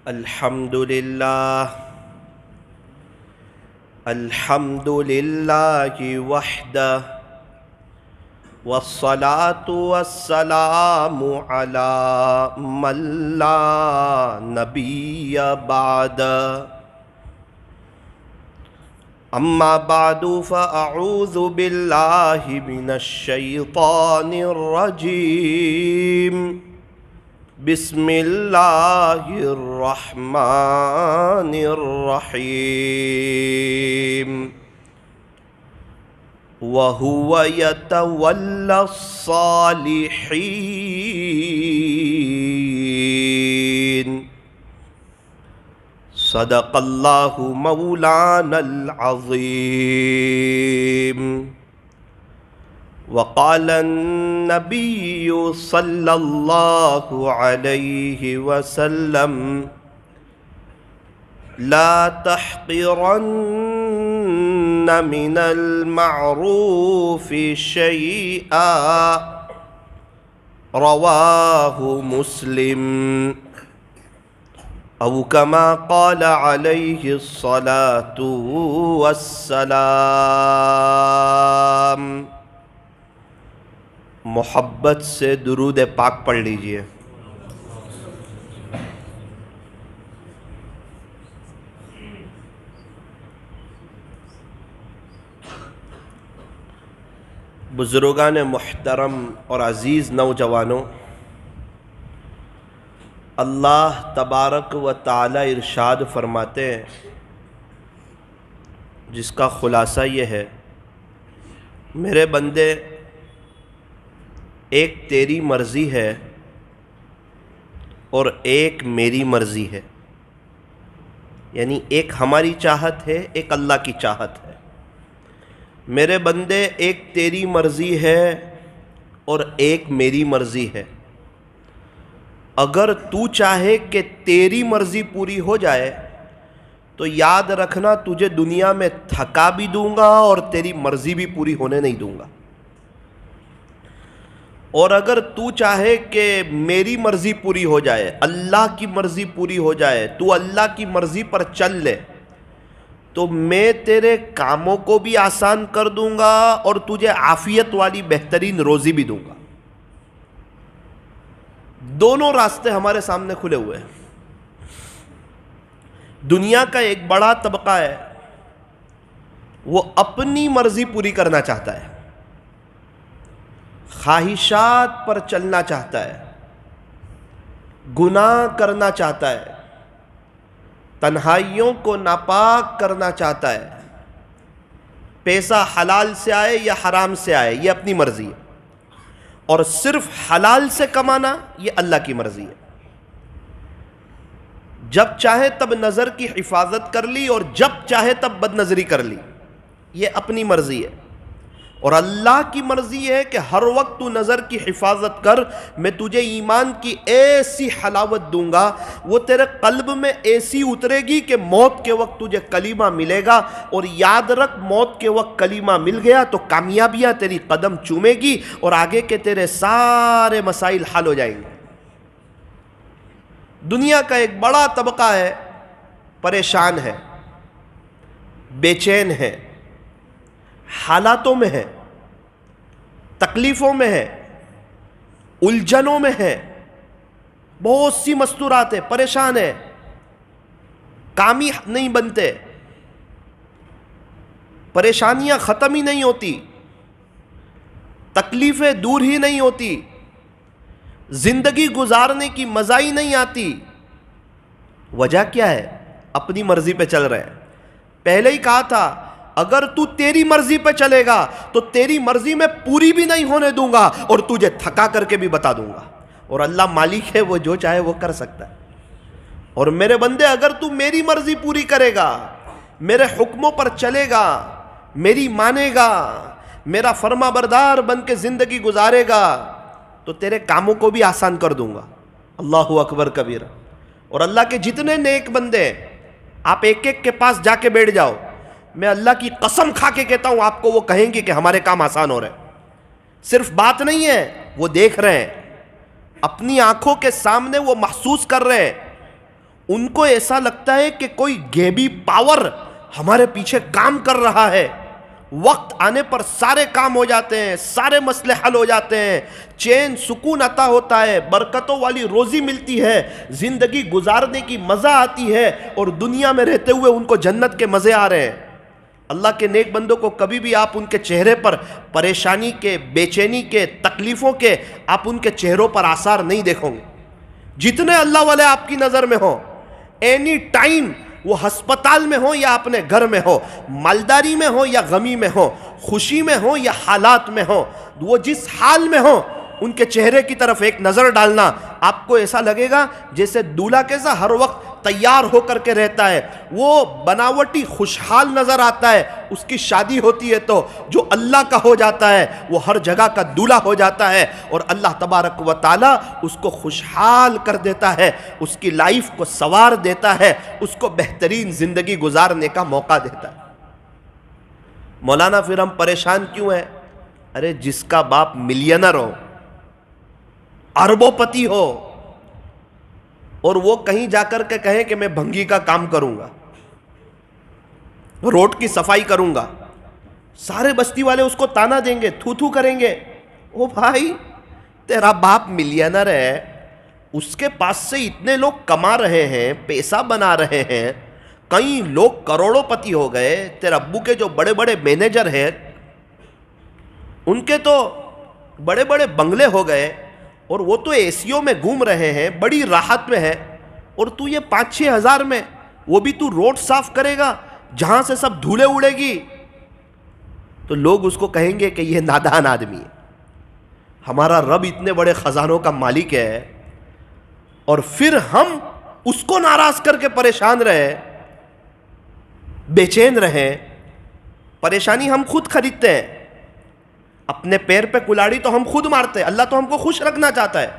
الحمد للہ وحدہ والصلاة والسلام علی من لا نبی بعد اما بعد فاعوذ باللہ من الشیطان الرجیم بسم اللہ الرحمن الرحیم وَهُوَ يَتَوَلَّى الصَّالِحِينَ صدق اللہ مولانا العظیم وقال النبی صلی اللہ علیہ وسلم لا تحقرن من المعروف شیئا رواہ مسلم او کما قال علیہ الصلاة والسلام۔ محبت سے درود پاک پڑھ لیجئے۔ بزرگان محترم اور عزیز نوجوانوں، اللہ تبارک و تعالی ارشاد فرماتے ہیں، جس کا خلاصہ یہ ہے، میرے بندے ایک تیری مرضی ہے اور ایک میری مرضی ہے، یعنی ایک ہماری چاہت ہے، ایک اللہ کی چاہت ہے۔ میرے بندے ایک تیری مرضی ہے اور ایک میری مرضی ہے۔ اگر تو چاہے کہ تیری مرضی پوری ہو جائے تو یاد رکھنا تجھے دنیا میں تھکا بھی دوں گا اور تیری مرضی بھی پوری ہونے نہیں دوں گا، اور اگر تو چاہے کہ میری مرضی پوری ہو جائے، اللہ کی مرضی پوری ہو جائے، تو اللہ کی مرضی پر چل لے، تو میں تیرے کاموں کو بھی آسان کر دوں گا اور تجھے عافیت والی بہترین روزی بھی دوں گا۔ دونوں راستے ہمارے سامنے کھلے ہوئے ہیں۔ دنیا کا ایک بڑا طبقہ ہے، وہ اپنی مرضی پوری کرنا چاہتا ہے، خواہشات پر چلنا چاہتا ہے، گناہ کرنا چاہتا ہے، تنہائیوں کو ناپاک کرنا چاہتا ہے، پیسہ حلال سے آئے یا حرام سے آئے یہ اپنی مرضی ہے، اور صرف حلال سے کمانا یہ اللہ کی مرضی ہے۔ جب چاہے تب نظر کی حفاظت کر لی اور جب چاہے تب بد نظری کر لی، یہ اپنی مرضی ہے۔ اور اللہ کی مرضی ہے کہ ہر وقت تو نظر کی حفاظت کر، میں تجھے ایمان کی ایسی حلاوت دوں گا، وہ تیرے قلب میں ایسی اترے گی کہ موت کے وقت تجھے کلمہ ملے گا، اور یاد رکھ موت کے وقت کلمہ مل گیا تو کامیابیاں تیری قدم چومے گی اور آگے کے تیرے سارے مسائل حل ہو جائیں گے۔ دنیا کا ایک بڑا طبقہ ہے، پریشان ہے، بے چین ہے، حالاتوں میں ہے، تکلیفوں میں ہے، الجھنوں میں ہے، بہت سی مستورات ہے، پریشان ہے، کام ہی نہیں بنتے، پریشانیاں ختم ہی نہیں ہوتی، تکلیفیں دور ہی نہیں ہوتی، زندگی گزارنے کی مزہ ہی نہیں آتی۔ وجہ کیا ہے؟ اپنی مرضی پہ چل رہے ہیں۔ پہلے ہی کہا تھا، اگر تو تیری مرضی پہ چلے گا تو تیری مرضی میں پوری بھی نہیں ہونے دوں گا اور تجھے تھکا کر کے بھی بتا دوں گا، اور اللہ مالک ہے، وہ جو چاہے وہ کر سکتا ہے۔ اور میرے بندے اگر تو میری مرضی پوری کرے گا، میرے حکموں پر چلے گا، میری مانے گا، میرا فرما بردار بن کے زندگی گزارے گا، تو تیرے کاموں کو بھی آسان کر دوں گا۔ اللہ اکبر کبیر۔ اور اللہ کے جتنے نیک بندے ہیں، آپ ایک ایک کے پاس جا کے بیٹھ جاؤ، میں اللہ کی قسم کھا کے کہتا ہوں آپ کو وہ کہیں گے کہ ہمارے کام آسان ہو رہے ہیں۔ صرف بات نہیں ہے، وہ دیکھ رہے ہیں، اپنی آنکھوں کے سامنے وہ محسوس کر رہے ہیں، ان کو ایسا لگتا ہے کہ کوئی غیبی پاور ہمارے پیچھے کام کر رہا ہے. وقت آنے پر سارے کام ہو جاتے ہیں, سارے مسئلے حل ہو جاتے ہیں, چین سکون عطا ہوتا ہے, برکتوں والی روزی ملتی ہے, زندگی گزارنے کی مزہ آتی ہے, اور دنیا میں رہتے ہوئے ان کو جنت کے مزے آ رہے ہیں. اللہ کے نیک بندوں کو کبھی بھی آپ ان کے چہرے پر پریشانی کے, بے چینی کے, تکلیفوں کے آپ ان کے چہروں پر آثار نہیں دیکھو گے. جتنے اللہ والے آپ کی نظر میں ہوں, اینی ٹائم وہ ہسپتال میں ہو یا اپنے گھر میں ہو, مالداری میں ہو یا غمی میں ہو, خوشی میں ہو یا حالات میں ہو, وہ جس حال میں ہو ان کے چہرے کی طرف ایک نظر ڈالنا, آپ کو ایسا لگے گا جیسے دولہا کیسا ہر وقت تیار ہو کر کے رہتا ہے, وہ بناوٹی خوشحال نظر آتا ہے. اس کی شادی ہوتی ہے تو جو اللہ کا ہو جاتا ہے وہ ہر جگہ کا دولہا ہو جاتا ہے, اور اللہ تبارک و تعالی اس کو خوشحال کر دیتا ہے, اس کی لائف کو سنوار دیتا ہے, اس کو بہترین زندگی گزارنے کا موقع دیتا ہے. مولانا پھر ہم پریشان کیوں ہیں؟ ارے جس کا باپ ملینر ہو, اربوں پتی ہو, اور وہ کہیں جا کر کے کہے کہ میں بھنگی کا کام کروں گا, روڈ کی صفائی کروں گا, سارے بستی والے اس کو تانا دیں گے, تھو تھو کریں گے. او بھائی, تیرا باپ ملینر ہے, اس کے پاس سے اتنے لوگ کما رہے ہیں, پیسہ بنا رہے ہیں, کئی لوگ کروڑوں پتی ہو گئے. تیرے ابو کے جو بڑے بڑے مینیجر ہیں ان کے تو بڑے بڑے بنگلے ہو گئے, اور وہ تو اے سیوں میں گھوم رہے ہیں, بڑی راحت میں ہے, اور تو یہ 5-6 ہزار میں, وہ بھی تو روڈ صاف کرے گا جہاں سے سب دھولے اڑے گی. تو لوگ اس کو کہیں گے کہ یہ نادان آدمی ہے. ہمارا رب اتنے بڑے خزانوں کا مالک ہے, اور پھر ہم اس کو ناراض کر کے پریشان رہے, بے چین رہے. پریشانی ہم خود خریدتے ہیں, اپنے پیر پہ کلاڑی تو ہم خود مارتے ہیں. اللہ تو ہم کو خوش رکھنا چاہتا ہے.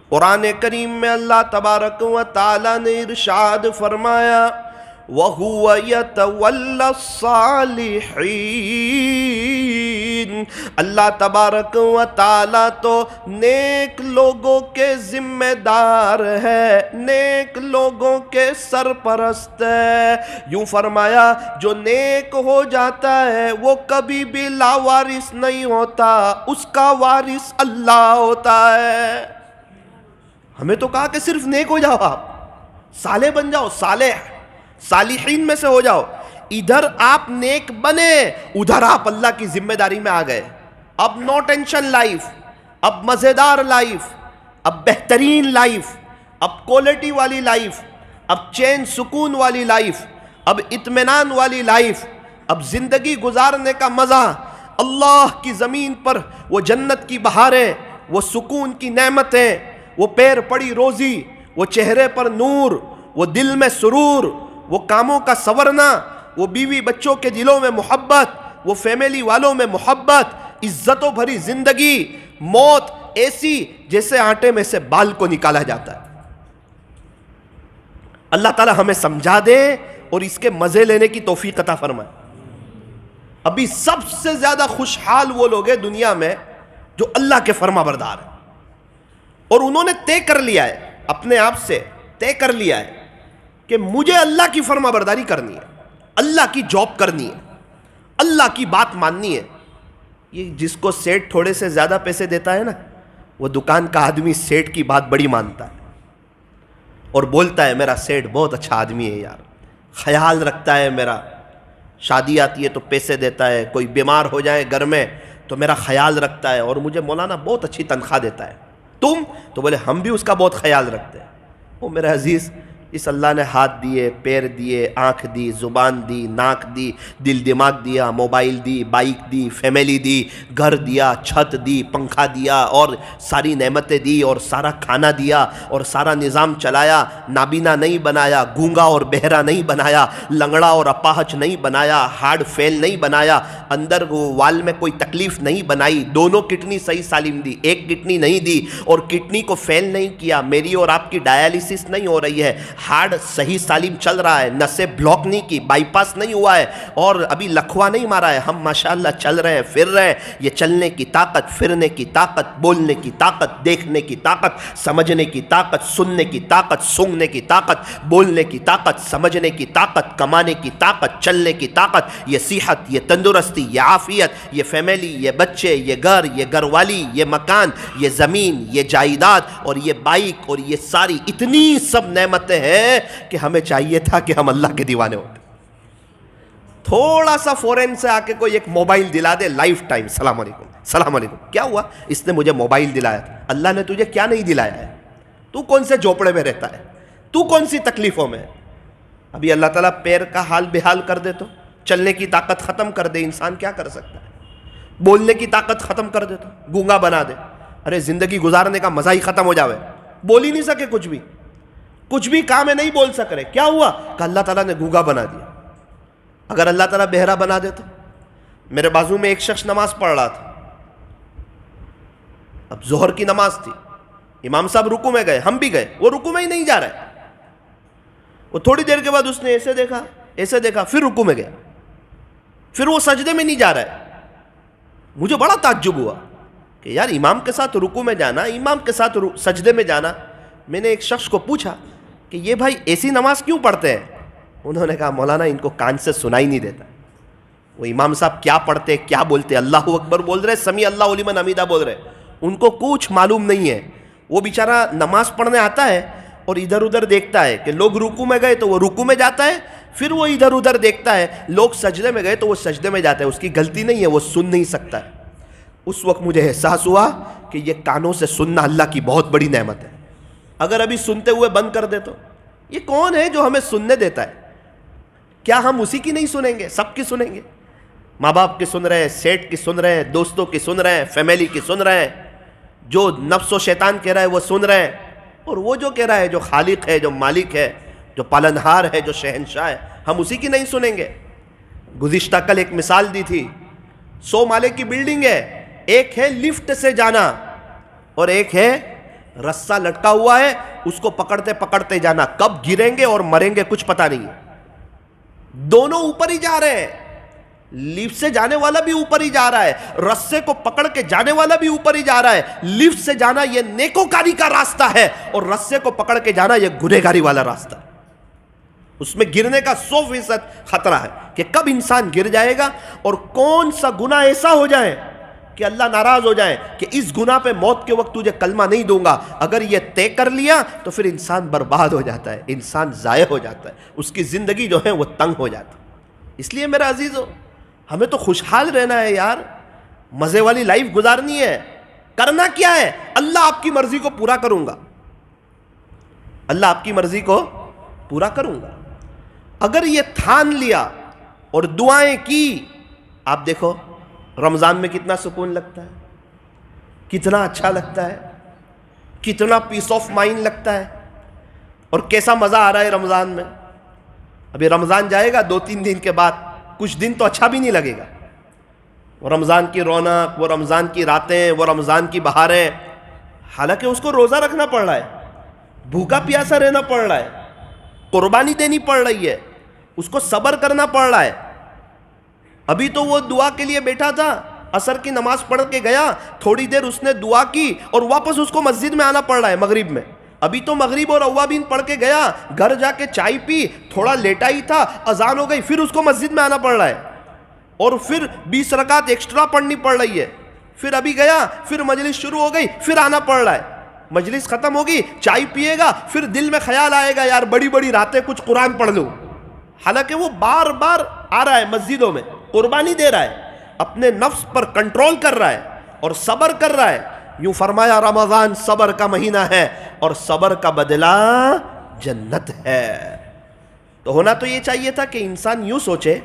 قرآن کریم میں اللہ تبارک و تعالی نے ارشاد فرمایا وَهُوَ يَتَوَلَّى الصَّالِحِينَ. اللہ تبارک و تعالی تو نیک لوگوں کے ذمہ دار ہے, نیک لوگوں کے سرپرست ہے. یوں فرمایا جو نیک ہو جاتا ہے وہ کبھی بھی لاوارث نہیں ہوتا, اس کا وارث اللہ ہوتا ہے. ہمیں تو کہا کہ صرف نیک ہو جاؤ, آپ صالح بن جاؤ, صالحین میں سے ہو جاؤ. ادھر آپ نیک بنے, ادھر آپ اللہ کی ذمہ داری میں آ گئے. اب نو ٹینشن لائف, اب مزیدار لائف, اب بہترین لائف, اب کوالٹی والی لائف, اب چین سکون والی لائف, اب اطمینان والی لائف, اب زندگی گزارنے کا مزہ. اللہ کی زمین پر وہ جنت کی بہاریں, وہ سکون کی نعمتیں, وہ پیر پڑی روزی, وہ چہرے پر نور, وہ دل میں سرور, وہ کاموں کا سورنا, وہ بیوی بچوں کے دلوں میں محبت, وہ فیملی والوں میں محبت, عزتوں بھری زندگی, موت ایسی جیسے آٹے میں سے بال کو نکالا جاتا ہے. اللہ تعالی ہمیں سمجھا دے اور اس کے مزے لینے کی توفیق عطا فرمائے. ابھی سب سے زیادہ خوشحال وہ لوگ ہیں دنیا میں جو اللہ کے فرما بردار ہیں, اور انہوں نے طے کر لیا ہے, اپنے آپ سے طے کر لیا ہے کہ مجھے اللہ کی فرما برداری کرنی ہے, اللہ کی جاب کرنی ہے, اللہ کی بات ماننی ہے. یہ جس کو سیٹ تھوڑے سے زیادہ پیسے دیتا ہے نا, وہ دکان کا آدمی سیٹ کی بات بڑی مانتا ہے اور بولتا ہے میرا سیٹ بہت اچھا آدمی ہے یار, خیال رکھتا ہے میرا, شادی آتی ہے تو پیسے دیتا ہے, کوئی بیمار ہو جائے گھر میں تو میرا خیال رکھتا ہے, اور مجھے مولانا بہت اچھی تنخواہ دیتا ہے. تم تو بولے ہم بھی اس کا بہت خیال رکھتے ہیں. وہ میرے عزیز, اس اللہ نے ہاتھ دیے, پیر دیے, آنکھ دی, زبان دی, ناک دی, دل دماغ دیا, موبائل دی, بائک دی, فیملی دی, گھر دیا, چھت دی, پنکھا دیا, اور ساری نعمتیں دی, اور سارا کھانا دیا, اور سارا نظام چلایا. نابینا نہیں بنایا, گونگا اور بہرا نہیں بنایا, لنگڑا اور اپاہج نہیں بنایا, ہارڈ فیل نہیں بنایا, اندر وال میں کوئی تکلیف نہیں بنائی, دونوں کڈنی صحیح سالم دی, ایک کڈنی نہیں دی, اور کڈنی کو فیل نہیں کیا. میری اور آپ کی ڈائیلسس نہیں ہو رہی ہے, ہارٹ صحیح سالم چل رہا ہے, نسیں بلاک نہیں کی, بائی پاس نہیں ہوا ہے, اور ابھی لکھوا نہیں مارا ہے, ہم ماشاءاللہ چل رہے ہیں, پھر رہے ہیں. یہ چلنے کی طاقت, پھرنے کی طاقت, بولنے کی طاقت, دیکھنے کی طاقت, سمجھنے کی طاقت, سننے کی طاقت, سونگھنے کی طاقت, بولنے کی طاقت, سمجھنے کی طاقت, کمانے کی طاقت, چلنے کی طاقت, یہ صحت, یہ تندرستی, یہ عافیت, یہ فیملی, یہ بچے, یہ گھر, یہ گھر والی, یہ مکان, یہ زمین, یہ جائیداد, اور یہ بائک, اور یہ ساری اتنی سب نعمتیں ہیں کہ ہمیں چاہیے تھا کہ ہم اللہ کے دیوانے ہوتے. تھوڑا سا فورن سے آ کے کوئی ایک موبائل دلا دے لائف ٹائم, السلام علیکم السلام علیکم, کیا ہوا؟ اس نے مجھے موبائل دلایا تھا. اللہ نے تجھے کیا نہیں دلایا ہے؟ تو کون سے جھوپڑے میں رہتا ہے؟ تو کون سی تکلیفوں میں ہے؟ ابھی اللہ تعالیٰ پیر کا حال بحال کر دے تو, چلنے کی طاقت ختم کر دے, انسان کیا کر سکتا ہے؟ بولنے کی طاقت ختم کر دے تو گونگا بنا دے. ارے زندگی گزارنے کا مزہ ہی ختم ہو جاوے, بول ہی نہیں سکے کچھ بھی کام ہے, نہیں بول سک رہے. کیا ہوا؟ کہ اللہ تعالیٰ نے گونگا بنا دیا. اگر اللہ تعالیٰ بہرا بنا دے تو. میرے بازو میں ایک شخص نماز پڑھ رہا تھا, اب ظہر کی نماز تھی, امام صاحب رکوع میں گئے, ہم بھی گئے, وہ رکوع میں ہی نہیں جا رہے. وہ تھوڑی دیر کے بعد اس نے ایسے دیکھا, پھر رکوع میں گیا, پھر وہ سجدے میں نہیں جا رہا ہے. مجھے بڑا تعجب ہوا کہ یار امام کے ساتھ رکوع میں جانا, امام کے ساتھ سجدے میں جانا. میں نے ایک شخص کو پوچھا کہ یہ بھائی ایسی نماز کیوں پڑھتے ہیں؟ انہوں نے کہا مولانا ان کو کان سے سنائی نہیں دیتا, وہ امام صاحب کیا پڑھتے, کیا بولتے, اللہ اکبر بول رہے, سمیع اللہ لمن حمیدہ بول رہے, ان کو کچھ معلوم نہیں ہے. وہ بیچارہ نماز پڑھنے آتا ہے اور ادھر ادھر دیکھتا ہے کہ لوگ رکوع میں گئے تو وہ رکوع میں جاتا ہے, پھر وہ ادھر ادھر دیکھتا ہے لوگ سجدے میں گئے تو وہ سجدے میں جاتا ہے. اس کی غلطی نہیں ہے, وہ سن نہیں سکتا ہے. اس وقت مجھے احساس ہوا کہ یہ کانوں سے سننا اللہ کی بہت بڑی نعمت ہے. اگر ابھی سنتے ہوئے بند کر دے تو یہ کون ہے جو ہمیں سننے دیتا ہے؟ کیا ہم اسی کی نہیں سنیں گے؟ سب کی سنیں گے. ماں باپ کی سن رہے ہیں, سیٹ کی سن رہے ہیں, دوستوں کی سن رہے ہیں, فیملی کی سن رہے ہیں, جو نفس و شیطان کہہ رہا ہے وہ سن رہے ہیں, اور وہ جو کہہ رہا ہے, جو خالق ہے, جو مالک ہے, جو پالنہار ہے, جو شہنشاہ ہے, ہم اسی کی نہیں سنیں گے. گزشتہ کل ایک مثال دی تھی, 100 مالے کی بلڈنگ ہے, ایک ہے لفٹ سے جانا اور ایک ہے رسہ لٹکا ہوا ہے, اس کو پکڑتے پکڑتے جانا. کب گریں گے اور مریں گے کچھ پتا نہیں ہے. دونوں اوپر ہی جا رہے ہیں, لفٹ سے جانے والا بھی اوپر ہی جا رہا ہے, رسے کو پکڑ کے جانے والا بھی اوپر ہی جا رہا ہے. لفٹ سے جانا یہ نیکوکاری کا راستہ ہے, اور رسے کو پکڑ کے جانا یہ گنہگاری والا راستہ ہے. اس میں گرنے کا 100% خطرہ ہے کہ کب انسان گر جائے گا اور کون سا گناہ ایسا ہو جائے کہ اللہ ناراض ہو جائے کہ اس گناہ پہ موت کے وقت تجھے کلمہ نہیں دوں گا. اگر یہ طے کر لیا تو پھر انسان برباد ہو جاتا ہے, انسان ضائع ہو جاتا ہے, اس کی زندگی جو ہے وہ تنگ ہو جاتی. اس لیے میرا عزیزو, ہمیں تو خوشحال رہنا ہے یار, مزے والی لائف گزارنی ہے. کرنا کیا ہے؟ اللہ آپ کی مرضی کو پورا کروں گا, اللہ آپ کی مرضی کو پورا کروں گا. اگر یہ تھان لیا اور دعائیں کی, آپ دیکھو رمضان میں کتنا سکون لگتا ہے, کتنا اچھا لگتا ہے, کتنا پیس آف مائنڈ لگتا ہے, اور کیسا مزہ آ رہا ہے رمضان میں. ابھی رمضان جائے گا 2-3 دن کے بعد, کچھ دن تو اچھا بھی نہیں لگے گا. وہ رمضان کی رونق, وہ رمضان کی راتیں, وہ رمضان کی بہاریں, حالانکہ اس کو روزہ رکھنا پڑ رہا ہے, بھوکا پیاسا رہنا پڑ رہا ہے, قربانی دینی پڑ رہی ہے, اس کو صبر کرنا پڑ رہا ہے. ابھی تو وہ دعا کے لیے بیٹھا تھا, عصر کی نماز پڑھ کے گیا, تھوڑی دیر اس نے دعا کی اور واپس اس کو مسجد میں آنا پڑ رہا ہے مغرب میں. ابھی تو مغرب اور اوابین پڑھ کے گیا, گھر جا کے چائے پی, تھوڑا لیٹا ہی تھا, اذان ہو گئی, پھر اس کو مسجد میں آنا پڑ رہا ہے, اور پھر 20 رکعت ایکسٹرا پڑھنی پڑ رہی ہے. پھر ابھی گیا, پھر مجلس شروع ہو گئی, پھر آنا پڑ رہا ہے. مجلس ختم ہوگی, چائے پیے گا, پھر دل میں خیال آئے گا یار بڑی بڑی راتیں کچھ قرآن پڑھ لوں. حالانکہ وہ بار بار آ رہا ہے مسجدوں میں, قربانی دے رہا ہے, اپنے نفس پر کنٹرول کر رہا ہے اور صبر کر رہا ہے. یوں فرمایا رمضان صبر کا مہینہ ہے اور صبر کا بدلہ جنت ہے. تو ہونا تو یہ چاہیے تھا کہ انسان یوں سوچے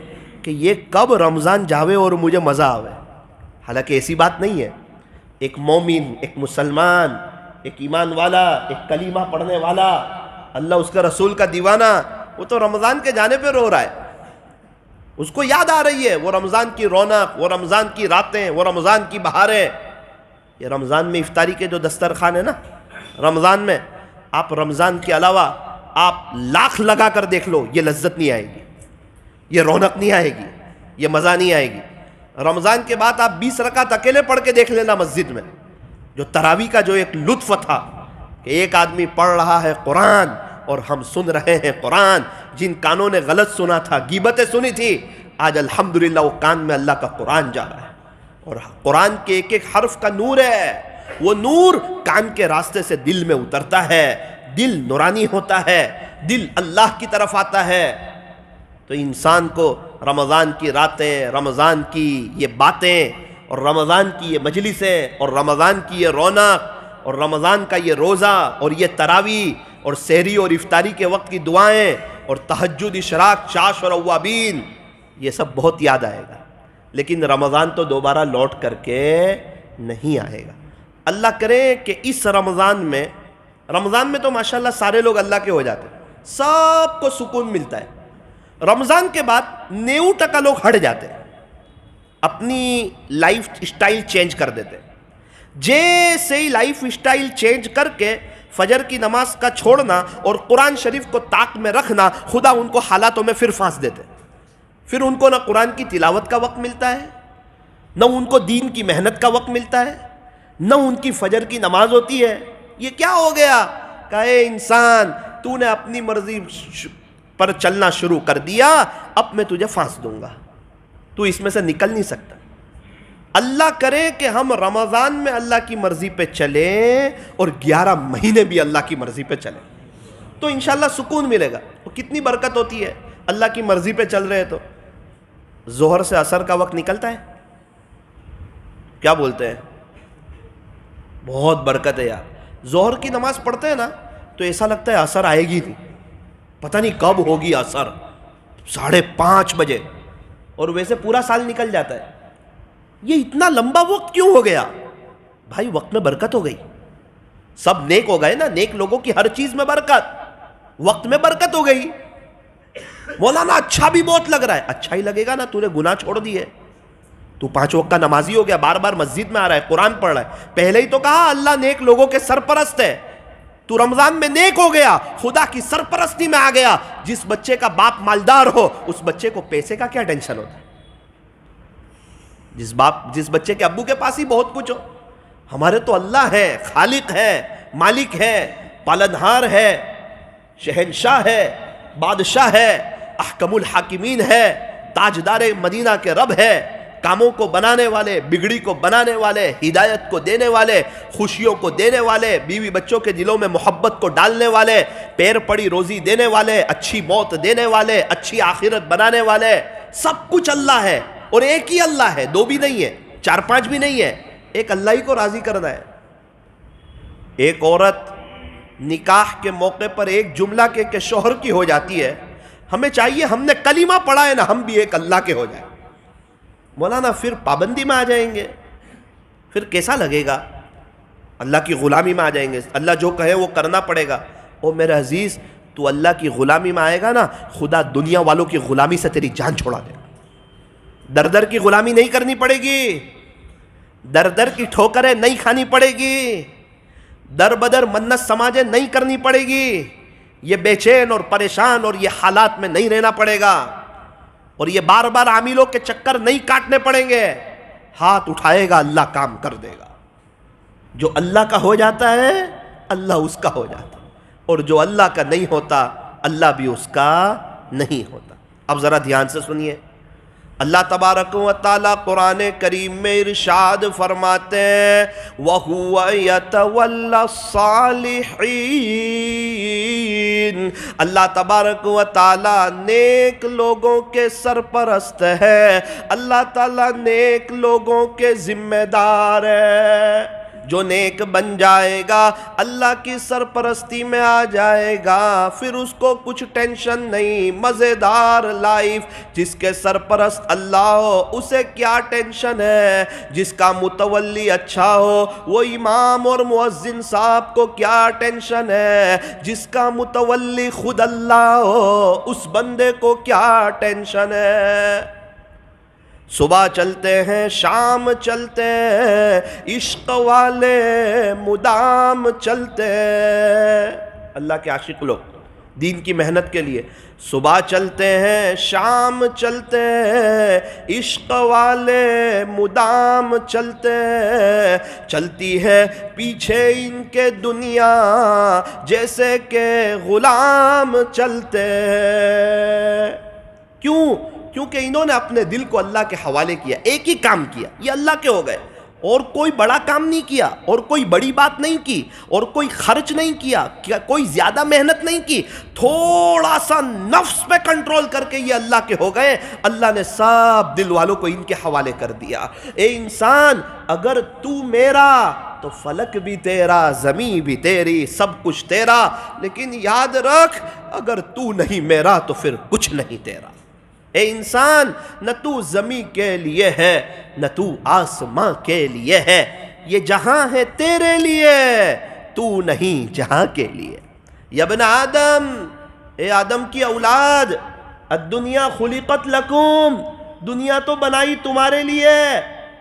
کہ یہ کب رمضان جاوے اور مجھے مزہ آوے. حالانکہ ایسی بات نہیں ہے. ایک مومن, ایک مسلمان, ایک ایمان والا, ایک کلمہ پڑھنے والا, اللہ اس کا رسول کا دیوانہ, وہ تو رمضان کے جانے پہ رو رہا ہے. اس کو یاد آ رہی ہے وہ رمضان کی رونق, وہ رمضان کی راتیں, وہ رمضان کی بہاریں. یہ رمضان میں افطاری کے جو دسترخوان ہے نا, رمضان میں آپ رمضان کے علاوہ آپ لاکھ لگا کر دیکھ لو، یہ لذت نہیں آئے گی، یہ رونق نہیں آئے گی، یہ مزہ نہیں آئے گی۔ رمضان کے بعد آپ 20 رکعت اکیلے پڑھ کے دیکھ لینا مسجد میں، جو تراویح کا جو ایک لطف تھا کہ ایک آدمی پڑھ رہا ہے قرآن اور ہم سن رہے ہیں قرآن۔ جن کانوں نے غلط سنا تھا، غیبتیں سنی تھی، آج الحمدللہ وہ کان میں اللہ کا قرآن جا رہا ہے، اور قرآن کے ایک ایک حرف کا نور ہے، وہ نور کان کے راستے سے دل میں اترتا ہے، دل نورانی ہوتا ہے، دل اللہ کی طرف آتا ہے۔ تو انسان کو رمضان کی راتیں، رمضان کی یہ باتیں، اور رمضان کی یہ مجلسیں، اور رمضان کی یہ رونق، اور رمضان کا یہ روزہ، اور یہ تراویح، اور سحری اور افطاری کے وقت کی دعائیں، اور تہجد، اشراق، چاش اور اوابین، یہ سب بہت یاد آئے گا۔ لیکن رمضان تو دوبارہ لوٹ کر کے نہیں آئے گا۔ اللہ کرے کہ اس رمضان میں تو ماشاءاللہ سارے لوگ اللہ کے ہو جاتے ہیں، سب کو سکون ملتا ہے۔ رمضان کے بعد 90% لوگ ہٹ جاتے ہیں، اپنی لائف اسٹائل چینج کر دیتے ہیں۔ جیسے ہی لائف اسٹائل چینج کر کے فجر کی نماز کا چھوڑنا اور قرآن شریف کو طاق میں رکھنا، خدا ان کو حالاتوں میں پھر پھانس دیتے ہیں۔ پھر ان کو نہ قرآن کی تلاوت کا وقت ملتا ہے، نہ ان کو دین کی محنت کا وقت ملتا ہے، نہ ان کی فجر کی نماز ہوتی ہے۔ یہ کیا ہو گیا؟ کہ اے انسان، تو نے اپنی مرضی پر چلنا شروع کر دیا، اب میں تجھے پھانس دوں گا، تو اس میں سے نکل نہیں سکتا۔ اللہ کرے کہ ہم رمضان میں اللہ کی مرضی پہ چلیں اور 11 مہینے بھی اللہ کی مرضی پہ چلیں، تو انشاءاللہ سکون ملے گا۔ تو کتنی برکت ہوتی ہے اللہ کی مرضی پہ چل رہے تو۔ ظہر سے عصر کا وقت نکلتا ہے، کیا بولتے ہیں؟ بہت برکت ہے یار۔ ظہر کی نماز پڑھتے ہیں نا تو ایسا لگتا ہے عصر آئے گی نہیں، پتہ نہیں کب ہوگی عصر، 5:30 بجے، اور ویسے پورا سال نکل جاتا ہے۔ یہ اتنا لمبا وقت کیوں ہو گیا؟ بھائی وقت میں برکت ہو گئی، سب نیک ہو گئے نا، نیک لوگوں کی ہر چیز میں برکت، وقت میں برکت ہو گئی۔ مولانا اچھا بھی بہت لگ رہا ہے، اچھا ہی لگے گا نا، تو نے گناہ چھوڑ دیے، تو 5 وقت کا نمازی ہو گیا، بار بار مسجد میں آ رہا ہے، قرآن پڑھ رہا ہے۔ پہلے ہی تو کہا اللہ نیک لوگوں کے سرپرست ہے، تو رمضان میں نیک ہو گیا، خدا کی سرپرستی میں آ گیا۔ جس بچے کا باپ مالدار ہو، اس بچے کو پیسے کا کیا ٹینشن ہوتا ہے؟ جس بچے کے ابو کے پاس ہی بہت کچھ ہو۔ ہمارے تو اللہ ہے، خالق ہے، مالک ہے، پالنہار ہے، شہنشاہ ہے، بادشاہ ہے، احکم الحاکمین ہے، تاجدار مدینہ کے رب ہے، کاموں کو بنانے والے، بگڑی کو بنانے والے، ہدایت کو دینے والے، خوشیوں کو دینے والے، بیوی بچوں کے دلوں میں محبت کو ڈالنے والے، پیر پڑی روزی دینے والے، اچھی موت دینے والے، اچھی آخرت بنانے والے، سب کچھ اللہ ہے۔ اور ایک ہی اللہ ہے، 2 بھی نہیں ہے، 4-5 بھی نہیں ہے، ایک اللہ ہی کو راضی کرنا ہے۔ ایک عورت نکاح کے موقع پر ایک جملہ کے شوہر کی ہو جاتی ہے، ہمیں چاہیے ہم نے کلمہ پڑھا ہے نا، ہم بھی ایک اللہ کے ہو جائیں۔ مولانا پھر پابندی میں آ جائیں گے، پھر کیسا لگے گا؟ اللہ کی غلامی میں آ جائیں گے، اللہ جو کہے وہ کرنا پڑے گا۔ او میرے عزیز، تو اللہ کی غلامی میں آئے گا نا، خدا دنیا والوں کی غلامی سے تیری جان چھوڑا دے گا۔ در کی غلامی نہیں کرنی پڑے گی، در کی ٹھوکریں نہیں کھانی پڑے گی، در بدر منت سماجیں نہیں کرنی پڑے گی، یہ بے چین اور پریشان اور یہ حالات میں نہیں رہنا پڑے گا، اور یہ بار بار عاملوں کے چکر نہیں کاٹنے پڑیں گے۔ ہاتھ اٹھائے گا، اللہ کام کر دے گا۔ جو اللہ کا ہو جاتا ہے، اللہ اس کا ہو جاتا ہے، اور جو اللہ کا نہیں ہوتا، اللہ بھی اس کا نہیں ہوتا۔ اب ذرا دھیان سے سنیے، اللہ تبارک و تعالی قرآن کریم میں ارشاد فرماتے ہیں وَهُوَ يَتَوَلَّى الصَّالِحِينَ، اللہ تبارک و تعالی نیک لوگوں کے سرپرست ہے، اللہ تعالی نیک لوگوں کے ذمہ دار ہے۔ جو نیک بن جائے گا، اللہ کی سرپرستی میں آ جائے گا، پھر اس کو کچھ ٹینشن نہیں، مزیدار لائف۔ جس کے سرپرست اللہ ہو اسے کیا ٹینشن ہے؟ جس کا متولی اچھا ہو وہ امام اور مؤذن صاحب کو کیا ٹینشن ہے؟ جس کا متولی خود اللہ ہو اس بندے کو کیا ٹینشن ہے؟ صبح چلتے ہیں، شام چلتے ہیں، عشق والے مدام چلتے ہیں۔ اللہ کے عاشق لوگ دین کی محنت کے لیے. صبح چلتے ہیں شام چلتے ہیں عشق والے مدام چلتے ہیں, چلتی ہے پیچھے ان کے دنیا جیسے کہ غلام چلتے ہیں. کیوں؟ کیونکہ انہوں نے اپنے دل کو اللہ کے حوالے کیا, ایک ہی کام کیا, یہ اللہ کے ہو گئے, اور کوئی بڑا کام نہیں کیا, اور کوئی بڑی بات نہیں کی, اور کوئی خرچ نہیں کیا, کوئی زیادہ محنت نہیں کی, تھوڑا سا نفس پہ کنٹرول کر کے یہ اللہ کے ہو گئے. اللہ نے سب دل والوں کو ان کے حوالے کر دیا. اے انسان, اگر تو میرا تو فلک بھی تیرا, زمین بھی تیری, سب کچھ تیرا, لیکن یاد رکھ اگر تو نہیں میرا تو پھر کچھ نہیں تیرا. اے انسان, نہ تو زمین کے لیے ہے نہ تو آسماں کے لیے ہے, یہ جہاں ہے تیرے لیے, تو نہیں جہاں کے لیے. یا ابن آدم, اے آدم کی اولاد, الدنیا خلقت لکم, دنیا تو بنائی تمہارے لیے.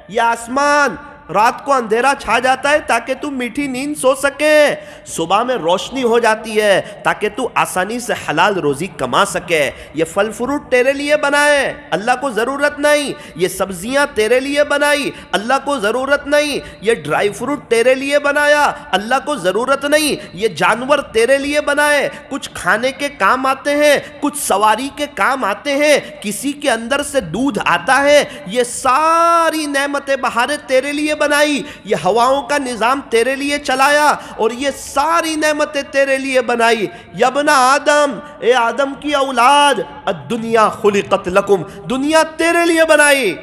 یہ آسمان رات کو اندھیرا چھا جاتا ہے تاکہ تو میٹھی نیند سو سکے, صبح میں روشنی ہو جاتی ہے تاکہ تو آسانی سے حلال روزی کما سکے. یہ پھل فروٹ تیرے لیے بنائے, اللہ کو ضرورت نہیں. یہ سبزیاں تیرے لیے بنائی, اللہ کو ضرورت نہیں. یہ ڈرائی فروٹ تیرے لیے بنایا, اللہ کو ضرورت نہیں. یہ جانور تیرے لیے بنائے, کچھ کھانے کے کام آتے ہیں, کچھ سواری کے کام آتے ہیں, کسی کے اندر سے دودھ آتا ہے. یہ ساری نعمتیں بہاریں تیرے لیے بنائی, یہ ہواؤں کا نظام تیرے لیے چلایا, اور یہ ساری نعمتیں تیرے لیے بنائی. یا ابن آدم, اے آدم کی اولاد, الدنیا خلقت لکم, دنیا تیرے لیے بنائی,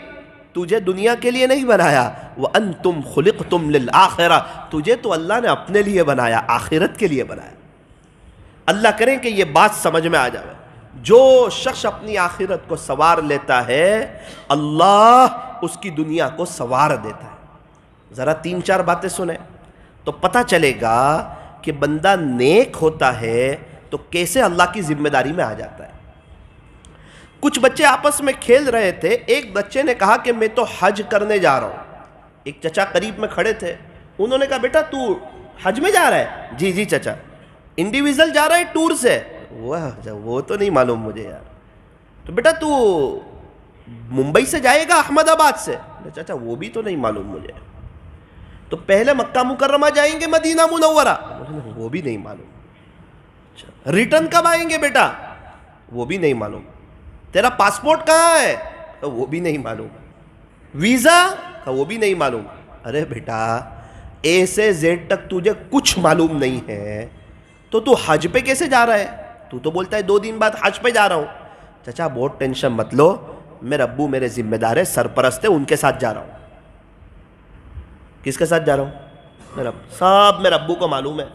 تجھے دنیا کے لیے نہیں بنایا. وَأَنْتُمْ خُلِقْتُمْ لِلْآخِرَةِ, تجھے تو اللہ نے اپنے لیے بنایا, آخرت کے لیے بنایا. اللہ کریں کہ یہ بات سمجھ میں آ جائے. جو شخص اپنی آخرت کو سوار لیتا ہے, اللہ اس کی دنیا کو سوار دیتا ہے. ذرا 3-4 باتیں سنیں تو پتہ چلے گا کہ بندہ نیک ہوتا ہے تو کیسے اللہ کی ذمہ داری میں آ جاتا ہے. کچھ بچے آپس میں کھیل رہے تھے, ایک بچے نے کہا کہ میں تو حج کرنے جا رہا ہوں. ایک چچا قریب میں کھڑے تھے, انہوں نے کہا بیٹا تو حج میں جا رہا ہے؟ جی جی چچا. انڈیویژل جا رہا ہے ٹور سے؟ وہ تو نہیں معلوم مجھے یار. تو بیٹا تو ممبئی سے جائے گا احمد آباد سے؟ چچا وہ بھی تو نہیں معلوم مجھے. تو پہلے مکہ مکرمہ جائیں گے مدینہ منورہ؟ وہ بھی نہیں معلوم. ریٹرن کب آئیں گے بیٹا؟ وہ بھی نہیں معلوم. تیرا پاسپورٹ کہاں ہے؟ وہ بھی نہیں معلوم. ویزا؟ وہ بھی نہیں معلوم. ارے بیٹا اے سے زیڈ تک تجھے کچھ معلوم نہیں ہے تو حج پہ کیسے جا رہا ہے؟ تو بولتا ہے 2 دن بعد حج پہ جا رہا ہوں. چچا بہت ٹینشن مت لو, میرے ابو میرے ذمہ دار ہے, سرپرست ہے, ان کے ساتھ جا رہا ہوں. کس کے ساتھ جا رہا ہوں؟ سب میرے ابو کو معلوم ہے.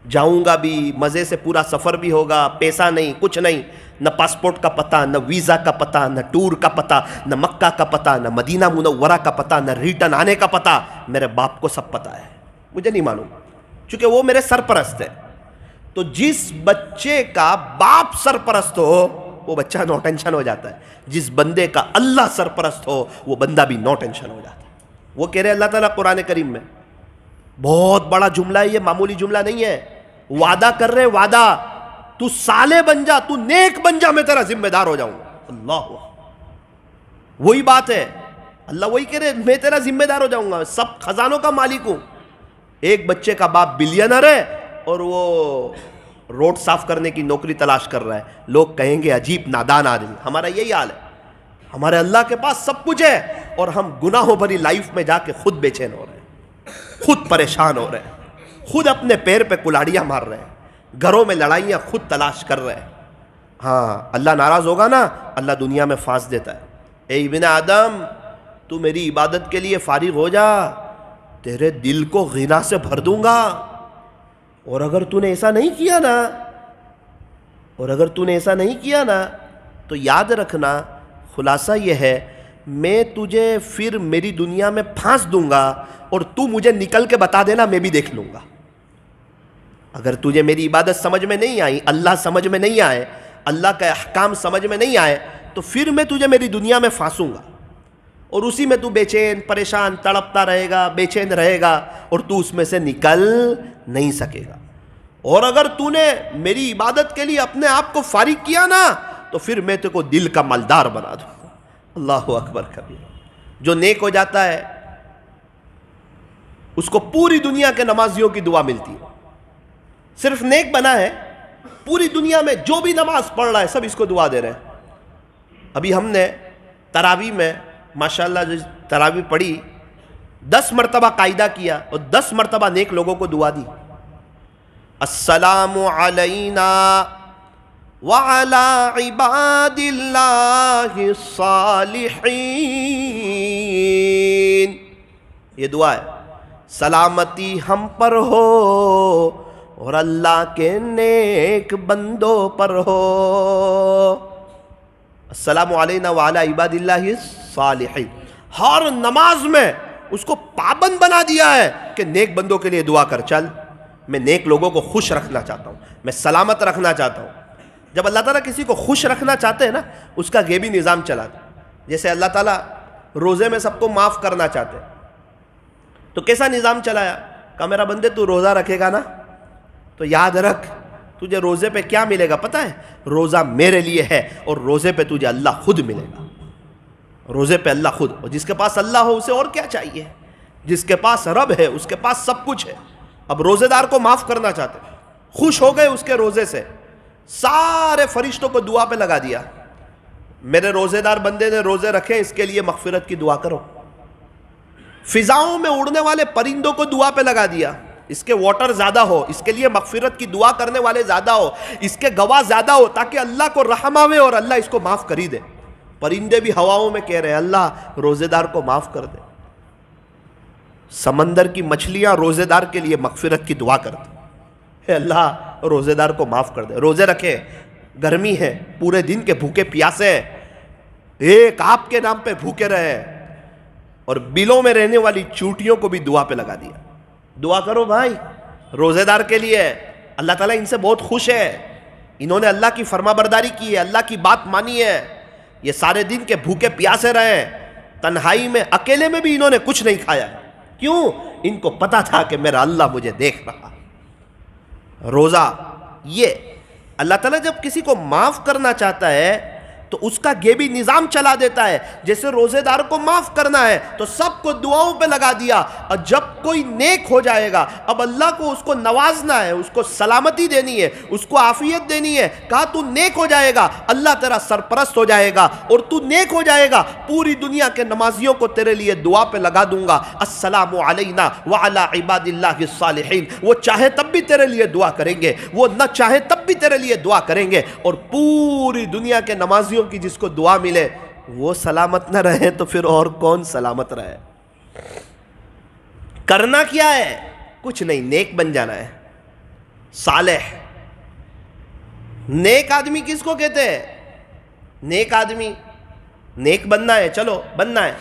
جاؤں گا بھی, مزے سے پورا سفر بھی ہوگا, پیسہ نہیں, کچھ نہیں, نہ پاسپورٹ کا پتہ, نہ ویزا کا پتہ, نہ ٹور کا پتہ, نہ مکہ کا پتہ, نہ مدینہ منورہ کا پتہ, نہ ریٹرن آنے کا پتہ. میرے باپ کو سب پتہ ہے, مجھے نہیں معلوم, چونکہ وہ میرے سرپرست ہے. تو جس بچے کا باپ سرپرست ہو وہ بچہ نو ٹینشن ہو جاتا ہے. جس بندے کا اللہ سرپرست ہو وہ بندہ بھی نو ٹینشن ہو جاتا ہے. وہ کہہ رہے اللہ تعالیٰ قرآن کریم میں, بہت بڑا جملہ ہے یہ, معمولی جملہ نہیں ہے. وعدہ کر رہے, وعدہ, تو صالح بن جا, تو نیک بن جا, میں تیرا ذمہ دار ہو جاؤں. اللہ, وہی بات ہے. اللہ وہی کہہ رہے, میں تیرا ذمہ دار ہو جاؤں گا, سب خزانوں کا مالک ہوں. ایک بچے کا باپ بلینر ہے اور وہ روڈ صاف کرنے کی نوکری تلاش کر رہا ہے. لوگ کہیں گے عجیب نادان آدمی. ہمارا یہی حال ہے. ہمارے اللہ کے پاس سب کچھ ہے اور ہم گناہوں بھری لائف میں جا کے خود بے چین ہو رہے ہیں, خود پریشان ہو رہے ہیں, خود اپنے پیر پہ کلاڑیاں مار رہے ہیں, گھروں میں لڑائیاں خود تلاش کر رہے ہیں. ہاں اللہ ناراض ہوگا نا, اللہ دنیا میں پھانس دیتا ہے. اے ابن آدم, تو میری عبادت کے لیے فارغ ہو جا, تیرے دل کو غنا سے بھر دوں گا. اور اگر تو نے ایسا نہیں کیا نا, تو یاد رکھنا, خلاصہ یہ ہے, میں تجھے پھر میری دنیا میں پھانس دوں گا اور تو مجھے نکل کے بتا دینا, میں بھی دیکھ لوں گا. اگر تجھے میری عبادت سمجھ میں نہیں آئی, اللہ سمجھ میں نہیں آئے, اللہ کا احکام سمجھ میں نہیں آئے, تو پھر میں تجھے میری دنیا میں پھانسوں گا اور اسی میں تو بے چین, پریشان, تڑپتا رہے گا, بے چین رہے گا اور تو اس میں سے نکل نہیں سکے گا. اور اگر تو نے میری عبادت کے لیے اپنے آپ کو فارغ کیا نا تو پھر میں تجھ کو دل کا مالدار بنا دوں گا. اللہ اکبر کبیر. جو نیک ہو جاتا ہے اس کو پوری دنیا کے نمازیوں کی دعا ملتی ہے. صرف نیک بنا ہے, پوری دنیا میں جو بھی نماز پڑھ رہا ہے سب اس کو دعا دے رہے ہیں. ابھی ہم نے تراویح میں ماشاءاللہ جو تراویح پڑھی 10 مرتبہ قاعدہ کیا اور 10 مرتبہ نیک لوگوں کو دعا دی. السلام علینا وعلی عباد اللہ الصالحین. یہ دعا ہے, سلامتی ہم پر ہو اور اللہ کے نیک بندوں پر ہو. السلام علینا وعلی عباد اللہ الصالحین. ہر نماز میں اس کو پابند بنا دیا ہے کہ نیک بندوں کے لیے دعا کر. چل, میں نیک لوگوں کو خوش رکھنا چاہتا ہوں, میں سلامت رکھنا چاہتا ہوں. جب اللہ تعالیٰ کسی کو خوش رکھنا چاہتے ہیں نا, اس کا غیبی نظام چلاتا ہے. جیسے اللہ تعالیٰ روزے میں سب کو معاف کرنا چاہتے ہیں تو کیسا نظام چلایا, کہا میرا بندے تو روزہ رکھے گا نا تو یاد رکھ تجھے روزے پہ کیا ملے گا پتہ ہے, روزہ میرے لیے ہے اور روزے پہ تجھے اللہ خود ملے گا. روزے پہ اللہ خود. اور جس کے پاس اللہ ہو اسے اور کیا چاہیے, جس کے پاس رب ہے اس کے پاس سب کچھ ہے. اب روزے دار کو معاف کرنا چاہتے ہیں, خوش ہو گئے اس کے روزے سے, سارے فرشتوں کو دعا پہ لگا دیا, میرے روزے دار بندے نے روزے رکھے اس کے لیے مغفرت کی دعا کرو. فضاؤں میں اڑنے والے پرندوں کو دعا پہ لگا دیا, اس کے واٹر زیادہ ہو, اس کے لیے مغفرت کی دعا کرنے والے زیادہ ہو, اس کے گواہ زیادہ ہو, تاکہ اللہ کو رحم آوے اور اللہ اس کو معاف کر ہی دے. پرندے بھی ہواؤں میں کہہ رہے ہیں اللہ روزے دار کو معاف کر دے. سمندر کی مچھلیاں روزے دار کے لیے مغفرت کی دعا کرتی, اے اللہ روزے دار کو معاف کر دے. روزے رکھے, گرمی ہے, پورے دن کے بھوکے پیاسے ہیں, ایک آپ کے نام پہ بھوکے رہے, اور بلوں میں رہنے والی چوٹیوں کو بھی دعا پہ لگا دیا. دعا کرو بھائی روزے دار کے لیے, اللہ تعالیٰ ان سے بہت خوش ہے, انہوں نے اللہ کی فرما برداری کی ہے, اللہ کی بات مانی ہے, یہ سارے دن کے بھوکے پیاسے رہے, تنہائی میں اکیلے میں بھی انہوں نے کچھ نہیں کھایا. کیوں؟ ان کو پتا تھا کہ میرا اللہ مجھے دیکھ رہا. روزہ یہ اللہ تعالیٰ جب کسی کو معاف کرنا چاہتا ہے تو اس کا غیبی نظام چلا دیتا ہے. جیسے روزے دار کو معاف کرنا ہے تو سب کو دعاؤں پہ لگا دیا, اور جب کوئی نیک ہو جائے گا اب اللہ کو اس کو نوازنا ہے, اس کو سلامتی دینی ہے, اس کو عافیت دینی ہے. کہا تو نیک ہو جائے گا اللہ تیرا سرپرست ہو جائے گا, اور تو نیک ہو جائے گا پوری دنیا کے نمازیوں کو تیرے لیے دعا پہ لگا دوں گا. السلام علینا وعلی عباد اللہ الصالحین. وہ چاہے تب بھی تیرے لیے دعا کریں گے, وہ نہ چاہے تب بھی تیرے لیے دعا کریں گے, اور پوری دنیا کے نمازیوں کی جس کو دعا ملے وہ سلامت نہ رہے تو پھر اور کون سلامت رہے. کرنا کیا ہے؟ کچھ نہیں, نیک بن جانا ہے. صالح, نیک آدمی کس کو کہتے ہیں؟ نیک آدمی, نیک بننا ہے, چلو بننا ہے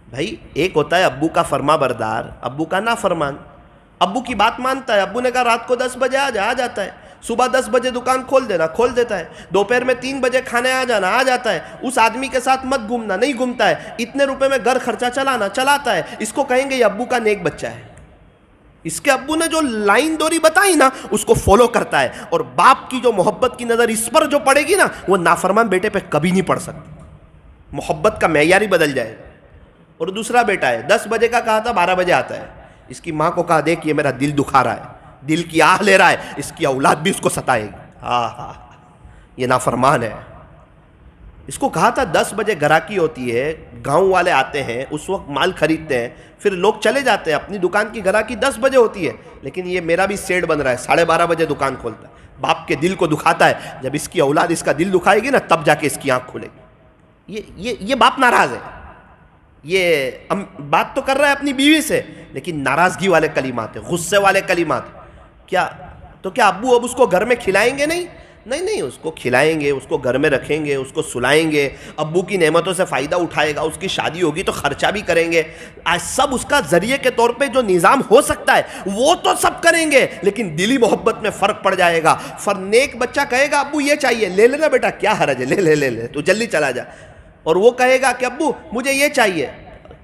بھائی. ایک ہوتا ہے ابو کا فرما بردار, ابو کا نافرمان. ابو کی بات مانتا ہے, ابو نے کہا رات کو 10 بجے آ جاتا ہے, صبح 10 بجے دکان کھول دینا, کھول دیتا ہے, دوپہر میں 3 بجے کھانے آ جانا, آ جاتا ہے. اس آدمی کے ساتھ مت گھومنا, نہیں گھومتا ہے. اتنے روپے میں گھر خرچہ چلانا, چلاتا ہے. اس کو کہیں گے یہ ابو کا نیک بچہ ہے. اس کے ابو نے جو لائن دوری بتائی نا اس کو فالو کرتا ہے, اور باپ کی جو محبت کی نظر اس پر جو پڑے گی نا وہ نافرمان بیٹے پہ کبھی نہیں پڑ سکتی. محبت کا معیار ہی بدل جائے. اور دوسرا بیٹا ہے 10 بجے کا کہا تھا 12 بجے آتا ہے. اس کی ماں کو کہا دیکھ یہ میرا دل دکھا رہا ہے, دل کی آہ لے رہا ہے, اس کی اولاد بھی اس کو ستائے گی. ہاں یہ نافرمان ہے. اس کو کہا تھا 10 بجے گراکی ہوتی ہے, گاؤں والے آتے ہیں, اس وقت مال خریدتے ہیں, پھر لوگ چلے جاتے ہیں, اپنی دکان کی گراکی 10 بجے ہوتی ہے. لیکن یہ میرا بھی سیٹ بن رہا ہے, 12:30 بجے دکان کھولتا ہے. باپ کے دل کو دکھاتا ہے, جب اس کی اولاد اس کا دل دکھائے گی نا تب جا کے اس کی آنکھ کھلے گی. یہ باپ ناراض ہے. یہ بات تو کر رہا ہے اپنی بیوی سے, لیکن ناراضگی والے کلمات ہیں, غصے والے کلمات. کیا ابو اب اس کو گھر میں کھلائیں گے؟ نہیں, اس کو کھلائیں گے, اس کو گھر میں رکھیں گے, اس کو سلائیں گے, ابو کی نعمتوں سے فائدہ اٹھائے گا, اس کی شادی ہوگی تو خرچہ بھی کریں گے. آج سب اس کا ذریعے کے طور پہ جو نظام ہو سکتا ہے وہ تو سب کریں گے, لیکن دلی محبت میں فرق پڑ جائے گا. نیک بچہ کہے گا ابو یہ چاہیے, لے لینا بیٹا, کیا حرج ہے, لے تو جلدی چلا جا. اور وہ کہے گا کہ ابو مجھے یہ چاہیے,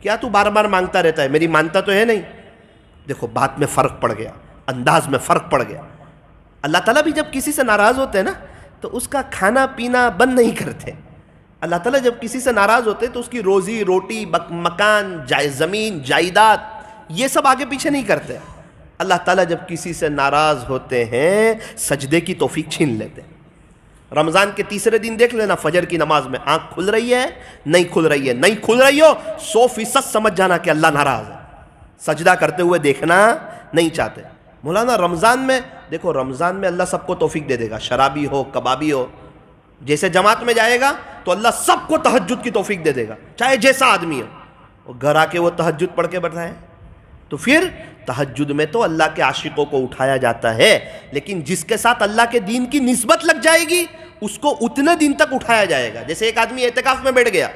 کیا تو بار بار مانگتا رہتا ہے, میری مانتا تو ہے نہیں. دیکھو بات میں فرق پڑ گیا, انداز میں فرق پڑ گیا. اللہ تعالیٰ بھی جب کسی سے ناراض ہوتے ہیں نا تو اس کا کھانا پینا بند نہیں کرتے. اللہ تعالیٰ جب کسی سے ناراض ہوتے ہیں تو اس کی روزی روٹی، مکان، زمین، جائیداد، یہ سب آگے پیچھے نہیں کرتے. اللہ تعالیٰ جب کسی سے ناراض ہوتے ہیں سجدے کی توفیق چھین لیتے ہیں. رمضان کے تیسرے دن دیکھ لینا، فجر کی نماز میں آنکھ کھل رہی ہے نہیں کھل رہی ہے، نہیں کھل رہی ہو 100% سمجھ جانا کہ اللہ ناراض ہے. سجدہ کرتے ہوئے دیکھنا نہیں چاہتے. مولانا رمضان میں دیکھو، رمضان میں اللہ سب کو توفیق دے دے گا، شرابی ہو کبابی ہو. جیسے جماعت میں جائے گا تو اللہ سب کو تہجد کی توفیق دے دے گا، چاہے جیسا آدمی ہو. اور گھر آ کے وہ تہجد پڑھ کے بتائے تو پھر تہجد میں تو اللہ کے عاشقوں کو اٹھایا جاتا ہے، لیکن جس کے ساتھ اللہ کے دین کی نسبت لگ جائے گی اس کو اتنے دن تک اٹھایا جائے گا. جیسے ایک آدمی اعتکاف میں بیٹھ گیا،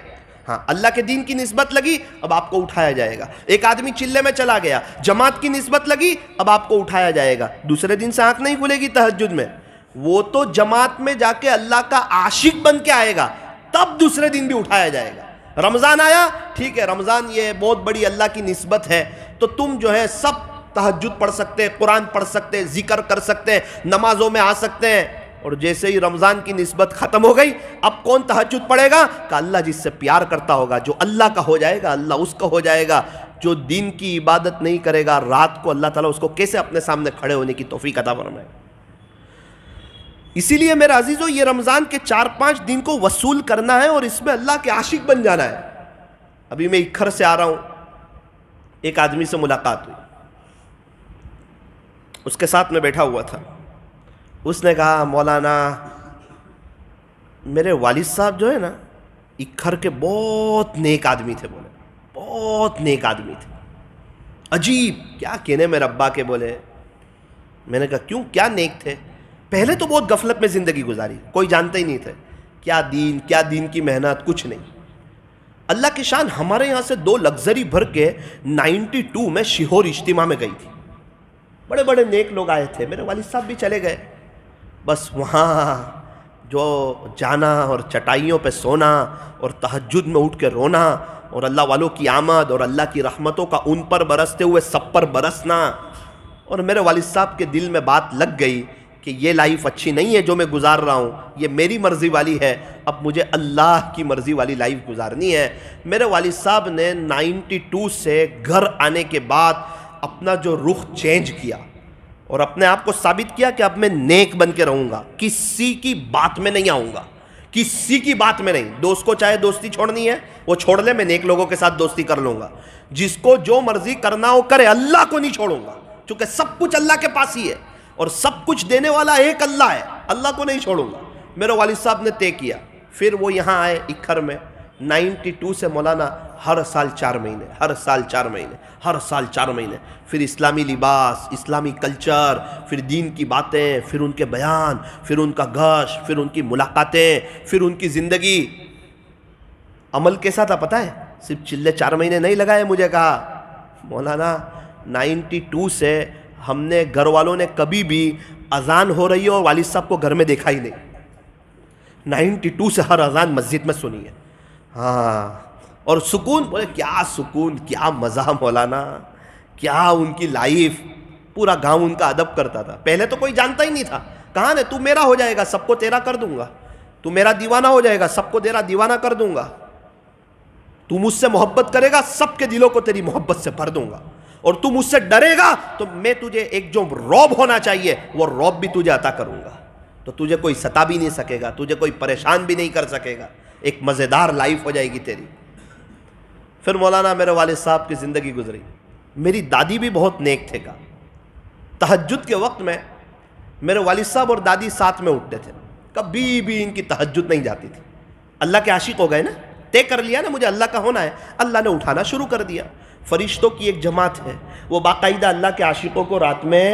ہاں اللہ کے دین کی نسبت لگی، اب آپ کو اٹھایا جائے گا. ایک آدمی چلے میں چلا گیا، جماعت کی نسبت لگی، اب آپ کو اٹھایا جائے گا. دوسرے دن سے آنکھ نہیں کھلے گی تہجد میں، وہ تو جماعت میں جا کے اللہ کا عاشق بن کے آئے گا، تب دوسرے دن بھی اٹھایا جائے گا. رمضان آیا، ٹھیک ہے رمضان یہ بہت بڑی اللہ کی نسبت ہے، تو تم جو ہے سب تہجد پڑھ سکتے، قرآن پڑھ سکتے، ذکر کر سکتے، نمازوں میں آ سکتے ہیں. اور جیسے ہی رمضان کی نسبت ختم ہو گئی، اب کون تہجد پڑھے گا؟ کہ اللہ جس سے پیار کرتا ہوگا، جو اللہ کا ہو جائے گا اللہ اس کا ہو جائے گا. جو دین کی عبادت نہیں کرے گا رات کو اللہ تعالیٰ اس کو کیسے اپنے سامنے کھڑے ہونے کی توفیق عطا فرمائے. اسی لیے میرے عزیزو یہ رمضان کے 4-5 دن کو وصول کرنا ہے اور اس میں اللہ کے عاشق بن جانا ہے. ابھی میں اکھر سے آ رہا ہوں، ایک آدمی سے ملاقات ہوئی، اس کے ساتھ میں بیٹھا ہوا تھا. اس نے کہا مولانا میرے والد صاحب جو ہے نا اکھر کے بہت نیک آدمی تھے. بولے بہت نیک آدمی تھے. عجیب، کیا کہنے میرے ابا کے. بولے میں نے کہا کیوں، کیا نیک تھے؟ پہلے تو بہت غفلت میں زندگی گزاری، کوئی جانتے ہی نہیں تھے کیا دین کی محنت، کچھ نہیں. اللہ کی شان، ہمارے یہاں سے 2 لگژری بھر کے 92 میں شیہور اجتماع میں گئی تھی. بڑے بڑے نیک لوگ آئے تھے، میرے والد صاحب بھی چلے گئے. بس وہاں جو جانا اور چٹائیوں پہ سونا اور تہجد میں اٹھ کے رونا اور اللہ والوں کی آمد اور اللہ کی رحمتوں کا ان پر برستے ہوئے سب پر برسنا. اور میرے والد صاحب کے دل میں بات لگ گئی کہ یہ لائف اچھی نہیں ہے جو میں گزار رہا ہوں، یہ میری مرضی والی ہے، اب مجھے اللہ کی مرضی والی لائف گزارنی ہے. میرے والد صاحب نے 92 سے گھر آنے کے بعد اپنا جو رخ چینج کیا اور اپنے آپ کو ثابت کیا کہ اب میں نیک بن کے رہوں گا، کسی کی بات میں نہیں آؤں گا، کسی کی بات میں نہیں. دوست کو چاہے دوستی چھوڑنی ہے وہ چھوڑ لے، میں نیک لوگوں کے ساتھ دوستی کر لوں گا. جس کو جو مرضی کرنا ہو کرے، اللہ کو نہیں چھوڑوں گا، چونکہ سب کچھ اللہ کے پاس ہی ہے اور سب کچھ دینے والا ایک اللہ ہے، اللہ کو نہیں چھوڑوں گا. میرے والد صاحب نے طے کیا. پھر وہ یہاں آئے اکھر میں 92 سے مولانا ہر سال 4 مہینے، ہر سال 4 مہینے، ہر سال 4 مہینے. پھر اسلامی لباس، اسلامی کلچر، پھر دین کی باتیں، پھر ان کے بیان، پھر ان کا گشت، پھر ان کی ملاقاتیں، پھر ان کی زندگی. عمل کیسا تھا پتہ ہے؟ صرف چلے 4 مہینے نہیں لگائے. مجھے کہا مولانا 92 سے ہم نے گھر والوں نے کبھی بھی اذان ہو رہی ہے اور والد صاحب کو گھر میں دیکھا ہی نہیں. 92 سے ہر اذان مسجد میں سنی ہے. ہاں، اور سکون، بولے کیا سکون، کیا مزہ مولانا، کیا ان کی لائف. پورا گاؤں ان کا ادب کرتا تھا. پہلے تو کوئی جانتا ہی نہیں تھا. کہاں نے تو میرا ہو جائے گا سب کو تیرا کر دوں گا، تو میرا دیوانہ ہو جائے گا سب کو تیرا دیوانہ کر دوں گا، تو مجھ سے محبت کرے گا سب کے دلوں کو تیری محبت سے بھر دوں گا، اور تو مجھ سے ڈرے گا تو میں تجھے ایک جو رعب ہونا چاہیے وہ رعب بھی تجھے عطا کروں گا. تو تجھے کوئی ستا بھی نہیں سکے گا، تجھے کوئی پریشان بھی نہیں کر سکے گا. ایک مزیدار لائف ہو جائے گی تیری. پھر مولانا میرے والد صاحب کی زندگی گزری. میری دادی بھی بہت نیک تھے. کا تہجد کے وقت میں میرے والد صاحب اور دادی ساتھ میں اٹھتے تھے، کبھی بھی ان کی تہجد نہیں جاتی تھی. اللہ کے عاشق ہو گئے نا، طے کر لیا نا مجھے اللہ کا ہونا ہے، اللہ نے اٹھانا شروع کر دیا. فرشتوں کی ایک جماعت ہے، وہ باقاعدہ اللہ کے عاشقوں کو رات میں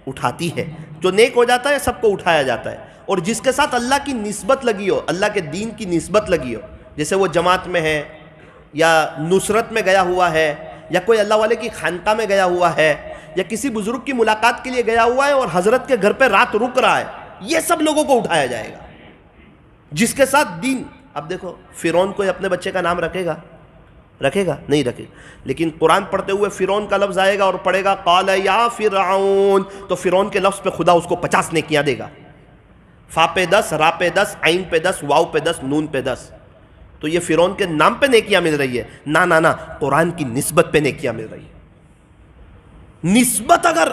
اٹھاتی ہے. جو نیک ہو جاتا ہے سب کو اٹھایا جاتا ہے. اور جس کے ساتھ اللہ کی نسبت لگی ہو، اللہ کے دین کی نسبت لگی ہو، جیسے وہ جماعت میں ہے یا نصرت میں گیا ہوا ہے یا کوئی اللہ والے کی خانقاہ میں گیا ہوا ہے یا کسی بزرگ کی ملاقات کے لیے گیا ہوا ہے اور حضرت کے گھر پہ رات رک رہا ہے، یہ سب لوگوں کو اٹھایا جائے گا جس کے ساتھ دین. اب دیکھو فرعون کوئی اپنے بچے کا نام رکھے گا؟ رکھے گا؟ نہیں رکھے گا. لیکن قرآن پڑھتے ہوئے فرعون کا لفظ آئے گا اور پڑھے گا قال یا فرعون، تو فرعون کے لفظ پہ خدا اس کو 50 نیکیاں دے گا. فا پہ 10، را پہ 10، عین پہ 10، واو پہ 10، نون پہ 10. تو یہ فرعون کے نام پہ نیکیاں مل رہی ہے؟ نہ قرآن کی نسبت پہ نیکیاں مل رہی ہے. نسبت اگر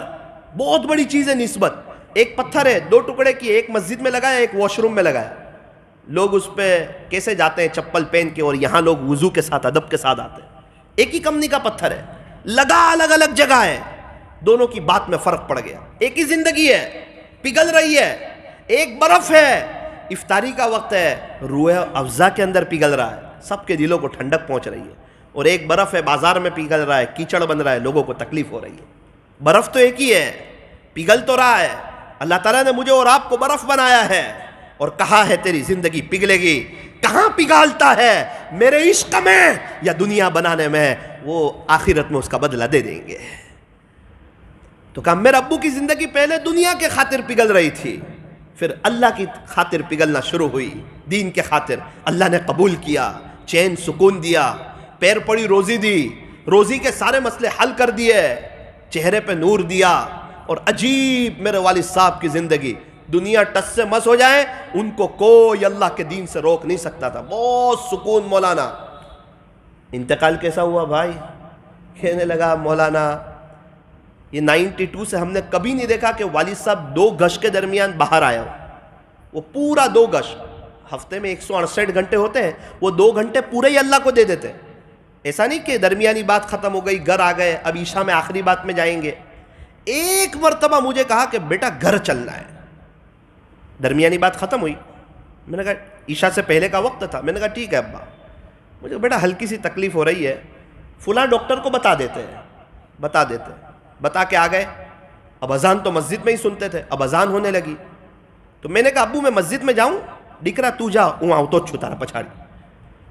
بہت بڑی چیز ہے. نسبت ایک پتھر ہے 2 ٹکڑے کی، ایک مسجد میں لگایا، ایک واش روم میں لگایا. لوگ اس پہ کیسے جاتے ہیں چپل پہن کے، اور یہاں لوگ وضو کے ساتھ ادب کے ساتھ آتے ہیں. ایک ہی کمنی کا پتھر ہے، لگا الگ الگ جگہ ہے، دونوں کی بات میں فرق پڑ گیا. ایک ہی زندگی ہے، پگھل رہی ہے. ایک برف ہے، افطاری کا وقت ہے، روح افزا کے اندر پگھل رہا ہے، سب کے دلوں کو ٹھنڈک پہنچ رہی ہے. اور ایک برف ہے، بازار میں پگھل رہا ہے، کیچڑ بن رہا ہے، لوگوں کو تکلیف ہو رہی ہے. برف تو ایک ہی ہے، پگھل تو رہا ہے. اللہ تعالیٰ نے مجھے اور آپ کو برف بنایا ہے اور کہا ہے تیری زندگی پگھلے گی. کہاں پگھالتا ہے؟ میرے عشق میں یا دنیا بنانے میں؟ وہ آخرت میں اس کا بدلہ دے دیں گے. تو کہا میرے ابو کی زندگی پہلے دنیا کے خاطر پگھل رہی تھی، پھر اللہ کی خاطر پگھلنا شروع ہوئی، دین کے خاطر. اللہ نے قبول کیا، چین سکون دیا، پیر پڑی روزی دی، روزی کے سارے مسئلے حل کر دیے، چہرے پہ نور دیا. اور عجیب میرے والد صاحب کی زندگی، دنیا ٹس سے مس ہو جائے ان کو کوئی اللہ کے دین سے روک نہیں سکتا تھا. بہت سکون. مولانا انتقال کیسا ہوا بھائی؟ کہنے لگا مولانا یہ 92 سے ہم نے کبھی نہیں دیکھا کہ والد صاحب 2 گش کے درمیان باہر آیا ہو. وہ پورا 2 گش، ہفتے میں 168 گھنٹے ہوتے ہیں، وہ 2 گھنٹے پورے ہی اللہ کو دے دیتے. ایسا نہیں کہ درمیانی بات ختم ہو گئی، گھر آ گئے، اب عشاء میں آخری بات میں جائیں گے. ایک مرتبہ مجھے کہا کہ بیٹا گھر چلنا ہے. درمیانی بات ختم ہوئی، میں نے کہا عشاء سے پہلے کا وقت تھا، میں نے کہا ٹھیک ہے ابا، مجھے بیٹا ہلکی سی تکلیف ہو رہی ہے، فلاں ڈاکٹر کو بتا دیتے ہیں. بتا کے آ گئے. اب اذان تو مسجد میں ہی سنتے تھے، اب اذان ہونے لگی. تو میں نے کہا ابو میں مسجد میں جاؤں؟ ڈکرا تو جا وہاں تو چھوتا رہا پچھاڑی.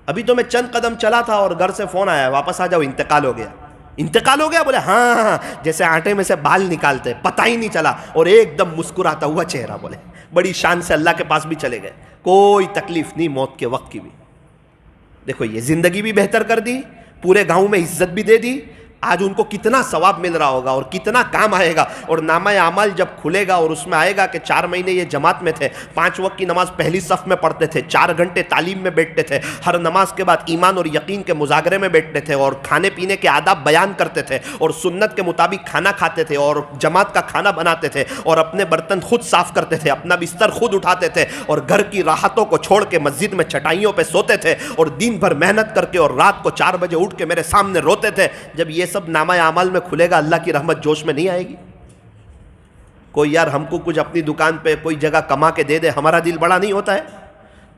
ابھی تو میں چند قدم چلا تھا اور گھر سے فون آیا واپس آ جاؤ، انتقال ہو گیا. انتقال ہو گیا؟ بولے ہاں، جیسے آٹے میں سے بال نکالتے، پتہ ہی نہیں چلا، اور ایک دم مسکراتا ہوا چہرہ. بولے بڑی شان سے اللہ کے پاس بھی چلے گئے، کوئی تکلیف نہیں موت کے وقت کی بھی. دیکھو یہ زندگی بھی بہتر کر دی، پورے گاؤں میں عزت بھی دے دی. آج ان کو کتنا ثواب مل رہا ہوگا اور کتنا کام آئے گا. اور نامہ اعمال جب کھلے گا اور اس میں آئے گا کہ 4 مہینے یہ جماعت میں تھے، 5 وقت کی نماز پہلی صف میں پڑھتے تھے، 4 گھنٹے تعلیم میں بیٹھتے تھے، ہر نماز کے بعد ایمان اور یقین کے مذاکرے میں بیٹھتے تھے، اور کھانے پینے کے آداب بیان کرتے تھے، اور سنت کے مطابق کھانا کھاتے تھے، اور جماعت کا کھانا بناتے تھے، اور اپنے برتن خود صاف کرتے تھے، اپنا بستر خود اٹھاتے تھے، اور گھر کی راحتوں کو چھوڑ کے مسجد میں چٹائیوں پہ سوتے تھے، اور دن بھر محنت کر کے اور رات کو 4 بجے اٹھ کے میرے سامنے روتے تھے. جب یہ سب نامہ اعمال میں کھلے گا، اللہ کی رحمت جوش میں نہیں آئے گی؟ کوئی یار ہم کو کچھ اپنی دکان پہ کوئی جگہ کما کے دے دے، ہمارا دل بڑا نہیں ہوتا ہے؟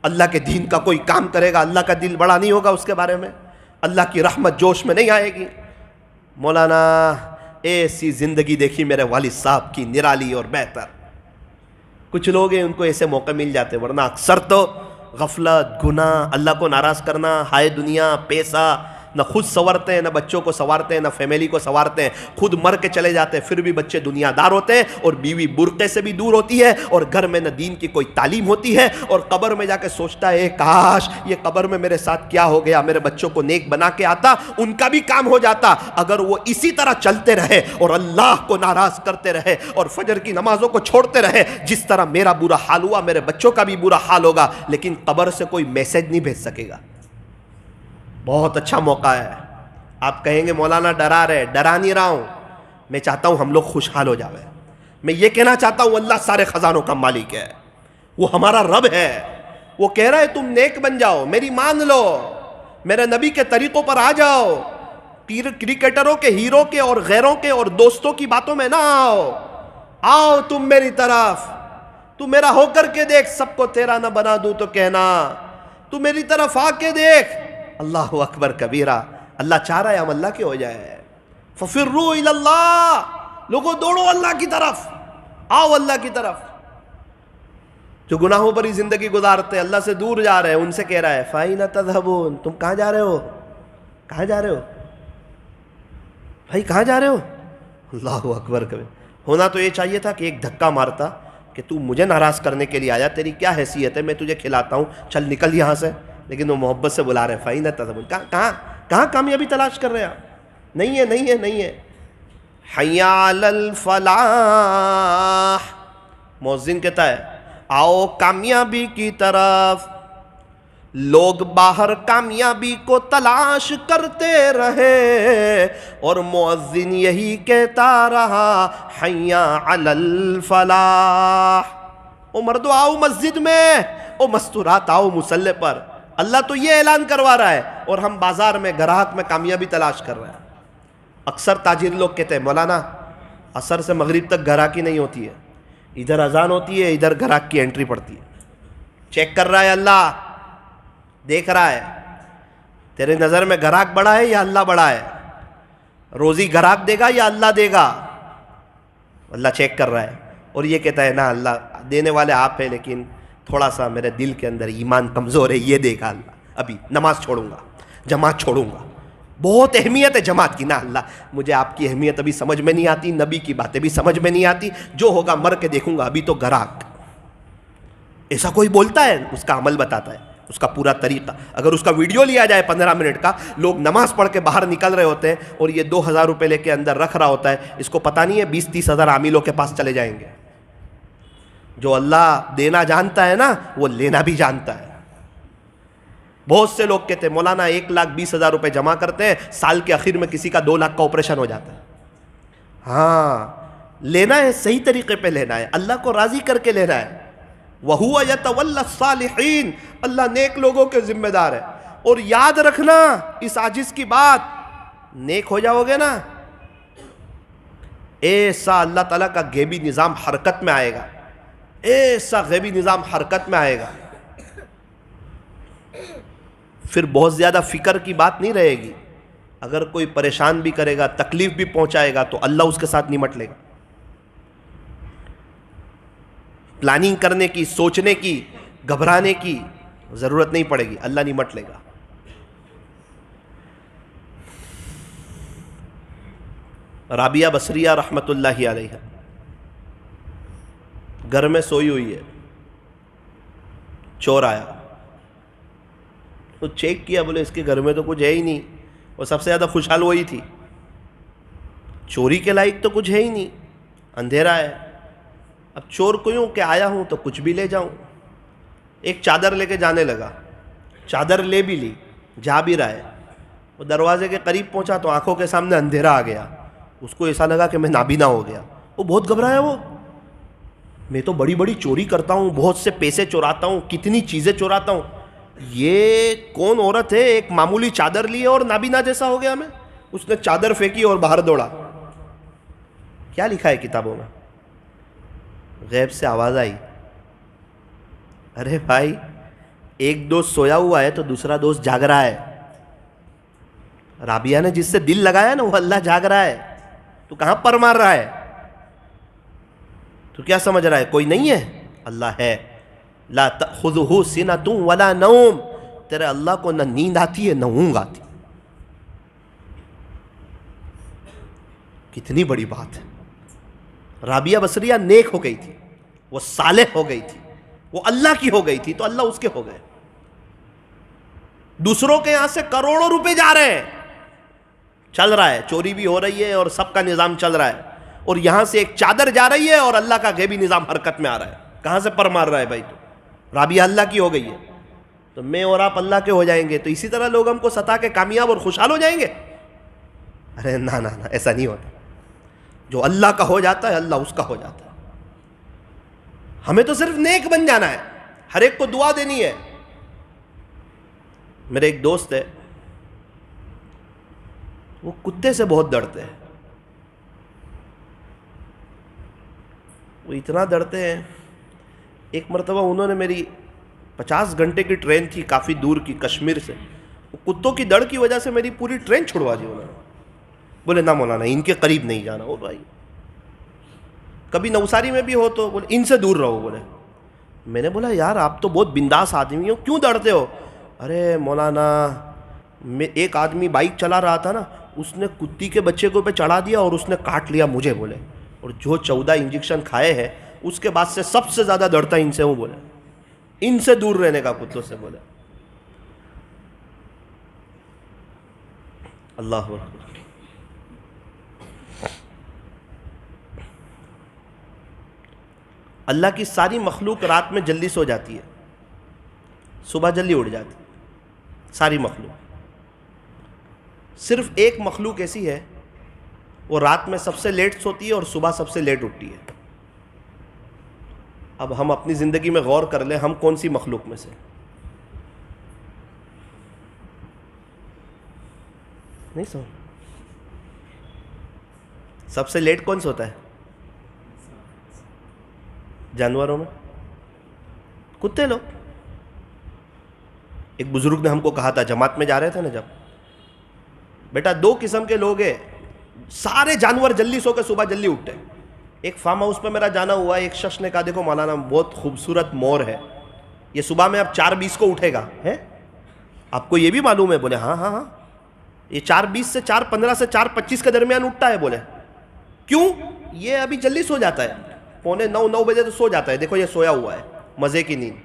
اللہ کے دین کا کوئی کام کرے گا، اللہ کا دل بڑا نہیں ہوگا اس کے بارے میں؟ اللہ کی رحمت جوش میں نہیں آئے گی؟ مولانا ایسی زندگی دیکھی میرے والد صاحب کی، نرالی اور بہتر. کچھ لوگ ہیں ان کو ایسے موقع مل جاتے، ورنہ اکثر تو غفلت، گناہ، اللہ کو ناراض کرنا، ہائے دنیا، پیسہ، نہ خود سنورتے ہیں، نہ بچوں کو سنوارتے ہیں، نہ فیملی کو سنوارتے ہیں، خود مر کے چلے جاتے ہیں، پھر بھی بچے دنیا دار ہوتے ہیں، اور بیوی برقعے سے بھی دور ہوتی ہے، اور گھر میں نہ دین کی کوئی تعلیم ہوتی ہے، اور قبر میں جا کے سوچتا ہے کاش یہ قبر میں میرے ساتھ کیا ہو گیا، میرے بچوں کو نیک بنا کے آتا، ان کا بھی کام ہو جاتا. اگر وہ اسی طرح چلتے رہے اور اللہ کو ناراض کرتے رہے اور فجر کی نمازوں کو چھوڑتے رہے، جس طرح میرا برا حال ہوا میرے بچوں کا بھی برا حال ہوگا. لیکن قبر سے کوئی میسج نہیں بھیج سکے گا. بہت اچھا موقع ہے. آپ کہیں گے مولانا ڈرا رہے، ڈرا نہیں رہا ہوں، میں چاہتا ہوں ہم لوگ خوشحال ہو جاوے. میں یہ کہنا چاہتا ہوں اللہ سارے خزانوں کا مالک ہے، وہ ہمارا رب ہے. وہ کہہ رہا ہے تم نیک بن جاؤ، میری مان لو، میرے نبی کے طریقوں پر آ جاؤ، کرکٹروں کے، ہیرو کے اور غیروں کے اور دوستوں کی باتوں میں نہ آؤ تم میری طرف. تو میرا ہو کر کے دیکھ، سب کو تیرا نہ بنا دوں تو کہنا. تو میری طرف آ کے دیکھ. اللہ اکبر کبیرہ. اللہ چاہ رہا ہے ہم اللہ کے ہو جائے. ففروا الی اللہ، لوگوں دوڑو اللہ کی طرف، آؤ اللہ کی طرف. جو گناہوں پر ہی زندگی گزارتے اللہ سے دور جا رہے ہیں، ان سے کہہ رہا ہے فَأَيْنَ تَذْهَبُونَ، تم کہاں جا رہے ہو؟ کہاں جا رہے ہو بھائی، کہاں جا رہے ہو؟ اللہ اکبر کبھی. ہونا تو یہ چاہیے تھا کہ ایک دھکا مارتا کہ تو مجھے ناراض کرنے کے لیے آیا، تیری کیا حیثیت ہے، میں تجھے کھلاتا ہوں، چل نکل یہاں سے. لیکن وہ محبت سے بلا رہے فَأَيْنَ تَذْهَبُونَ، کہاں کہاں کامیابی تلاش کر رہے ہیں آپ؟ نہیں ہے، نہیں ہے، نہیں ہے. حی علی الفلاح. مؤذن کہتا ہے آؤ کامیابی کی طرف. لوگ باہر کامیابی کو تلاش کرتے رہے اور مؤذن یہی کہتا رہا حی علی الفلاح. او مردو آؤ مسجد میں، او مستورات آؤ مصلی پر. اللہ تو یہ اعلان کروا رہا ہے اور ہم بازار میں گراہک میں کامیابی تلاش کر رہے ہیں. اکثر تاجر لوگ کہتے ہیں مولانا عصر سے مغرب تک گراہکی نہیں ہوتی ہے، ادھر اذان ہوتی ہے ادھر گراہک کی انٹری پڑتی ہے. چیک کر رہا ہے اللہ، دیکھ رہا ہے تیرے نظر میں گراہک بڑا ہے یا اللہ بڑا ہے؟ روزی گراہک دے گا یا اللہ دے گا؟ اللہ چیک کر رہا ہے اور یہ کہتا ہے نا اللہ دینے والے آپ ہیں لیکن تھوڑا سا میرے دل کے اندر ایمان کمزور ہے، یہ دے گا اللہ. ابھی نماز چھوڑوں گا، جماعت چھوڑوں گا، بہت اہمیت ہے جماعت کی. نا اللہ مجھے آپ کی اہمیت ابھی سمجھ میں نہیں آتی، نبی کی باتیں بھی سمجھ میں نہیں آتی، جو ہوگا مر کے دیکھوں گا، ابھی تو گراہک. ایسا کوئی بولتا ہے، اس کا عمل بتاتا ہے، اس کا پورا طریقہ. اگر اس کا ویڈیو لیا جائے 15 منٹ کا، لوگ نماز پڑھ کے باہر نکل رہے ہوتے ہیں اور یہ 2000 روپے لے کے اندر رکھ رہا ہوتا ہے، اس کو پتہ نہیں ہے 20-30 ہزار عاملوں کے پاس چلے جائیں گے. جو اللہ دینا جانتا ہے نا وہ لینا بھی جانتا ہے. بہت سے لوگ کہتے ہیں مولانا 1,20,000 روپے جمع کرتے ہیں، سال کے آخر میں کسی کا 2 لاکھ کا آپریشن ہو جاتا ہے. ہاں لینا ہے، صحیح طریقے پہ لینا ہے، اللہ کو راضی کر کے لینا ہے. وَهُوَ يَتَوَلَّى الصَّالِحِينَ. اللہ نیک لوگوں کے ذمہ دار ہے. اور یاد رکھنا اس عاجز کی بات، نیک ہو جاؤ گے نا ایسا اللہ تعالیٰ کا غیبی نظام حرکت میں آئے گا، ایسا غیبی نظام حرکت میں آئے گا، پھر بہت زیادہ فکر کی بات نہیں رہے گی. اگر کوئی پریشان بھی کرے گا، تکلیف بھی پہنچائے گا تو اللہ اس کے ساتھ نمٹ لے گا. پلاننگ کرنے کی، سوچنے کی، گھبرانے کی ضرورت نہیں پڑے گی، اللہ نمٹ لے گا. رابعہ بصریہ رحمت اللہ علیہ گھر میں سوئی ہوئی ہے، چور آیا، تو چیک کیا، بولے اس کے گھر میں تو کچھ ہے ہی نہیں. وہ سب سے زیادہ خوشحال وہی تھی، چوری کے لائق تو کچھ ہے ہی نہیں، اندھیرا ہے. اب چور کو یوں کہ آیا ہوں تو کچھ بھی لے جاؤں. ایک چادر لے کے جانے لگا، چادر لے بھی لی، جا بھی رہا ہے. وہ دروازے کے قریب پہنچا تو آنکھوں کے سامنے اندھیرا آ گیا. اس کو ایسا لگا کہ میں نابینا ہو گیا. وہ بہت گھبرایا. وہ میں تو بڑی بڑی چوری کرتا ہوں، بہت سے پیسے چوراتا ہوں، کتنی چیزیں چوراتا ہوں، یہ کون عورت ہے ایک معمولی چادر لی اور نابینا جیسا ہو گیا میں. اس نے چادر پھینکی اور باہر دوڑا. کیا لکھا ہے کتابوں میں؟ غیب سے آواز آئی، ارے بھائی ایک دوست سویا ہوا ہے تو دوسرا دوست جاگ رہا ہے. رابعہ نے جس سے دل لگایا نا وہ اللہ جاگ رہا ہے، تو کہاں پر مار رہا ہے؟ تو کیا سمجھ رہا ہے کوئی نہیں ہے؟ اللہ ہے. لا تأخذہ سنۃ ولا نوم. تیرے اللہ کو نہ نیند آتی ہے نہ اونگ آتی. کتنی بڑی بات ہے. رابعہ بصریہ نیک ہو گئی تھی، وہ صالح ہو گئی تھی، وہ اللہ کی ہو گئی تھی تو اللہ اس کے ہو گئے. دوسروں کے یہاں سے کروڑوں روپے جا رہے ہیں، چل رہا ہے، چوری بھی ہو رہی ہے اور سب کا نظام چل رہا ہے، اور یہاں سے ایک چادر جا رہی ہے اور اللہ کا غیبی نظام حرکت میں آ رہا ہے. کہاں سے پر مار رہا ہے بھائی؟ تو رابعہ اللہ کی ہو گئی ہے تو میں اور آپ اللہ کے ہو جائیں گے تو اسی طرح لوگ ہم کو ستا کے کامیاب اور خوشحال ہو جائیں گے؟ ارے نہ نہ نہ، ایسا نہیں ہوتا. جو اللہ کا ہو جاتا ہے اللہ اس کا ہو جاتا ہے. ہمیں تو صرف نیک بن جانا ہے، ہر ایک کو دعا دینی ہے. میرے ایک دوست ہے، وہ کتے سے بہت ڈرتے ہیں. وہ اتنا ڈرتے ہیں، ایک مرتبہ انہوں نے میری 50 گھنٹے کی ٹرین تھی کافی دور کی کشمیر سے، وہ کتوں کی ڈر کی وجہ سے میری پوری ٹرین چھڑوا دی انہوں نے. بولے نہ مولانا ان کے قریب نہیں جانا. او بھائی کبھی نوساری میں بھی ہو تو بولے ان سے دور رہو. بولے میں نے بولا یار آپ تو بہت بنداس آدمی ہو، کیوں ڈرتے ہو؟ ارے مولانا ایک آدمی بائک چلا رہا تھا نا، اس نے کتی کے بچے کو پہ چڑھا دیا اور اس نے کاٹ لیا مجھے. بولے اور جو 14 انجیکشن کھائے ہیں اس کے بعد سے سب سے زیادہ ڈرتا ان سے ہوں. بولے ان سے دور رہنے کا کتوں سے. بولے اللہ اکبر. اللہ کی ساری مخلوق رات میں جلدی سو جاتی ہے, صبح جلدی اٹھ جاتی ہے, ساری مخلوق. صرف ایک مخلوق ایسی ہے وہ رات میں سب سے لیٹ سوتی ہے اور صبح سب سے لیٹ اٹھتی ہے. اب ہم اپنی زندگی میں غور کر لیں, ہم کون سی مخلوق میں سے؟ نہیں سمجھ. سب سے لیٹ کون سوتا ہے جانوروں میں؟ کتے لوگ. ایک بزرگ نے ہم کو کہا تھا, جماعت میں جا رہے تھے نا جب, بیٹا دو قسم کے لوگ ہیں, سارے جانور جلدی سو کے صبح جلدی اٹھتے ہیں. ایک فارم ہاؤس پہ میرا جانا ہوا, ایک شخص نے کہا دیکھو مولانا بہت خوبصورت مور ہے, یہ صبح میں اب 4:20 کو اٹھے گا, ہے آپ کو یہ بھی معلوم ہے؟ بولے ہاں ہاں ہاں, یہ 4:20 سے 4:15 سے 4:25 کے درمیان اٹھتا ہے. بولے کیوں؟ یہ ابھی جلدی سو جاتا ہے, 8:45 بجے تو سو جاتا ہے, دیکھو یہ سویا ہوا ہے, مزے کی نیند.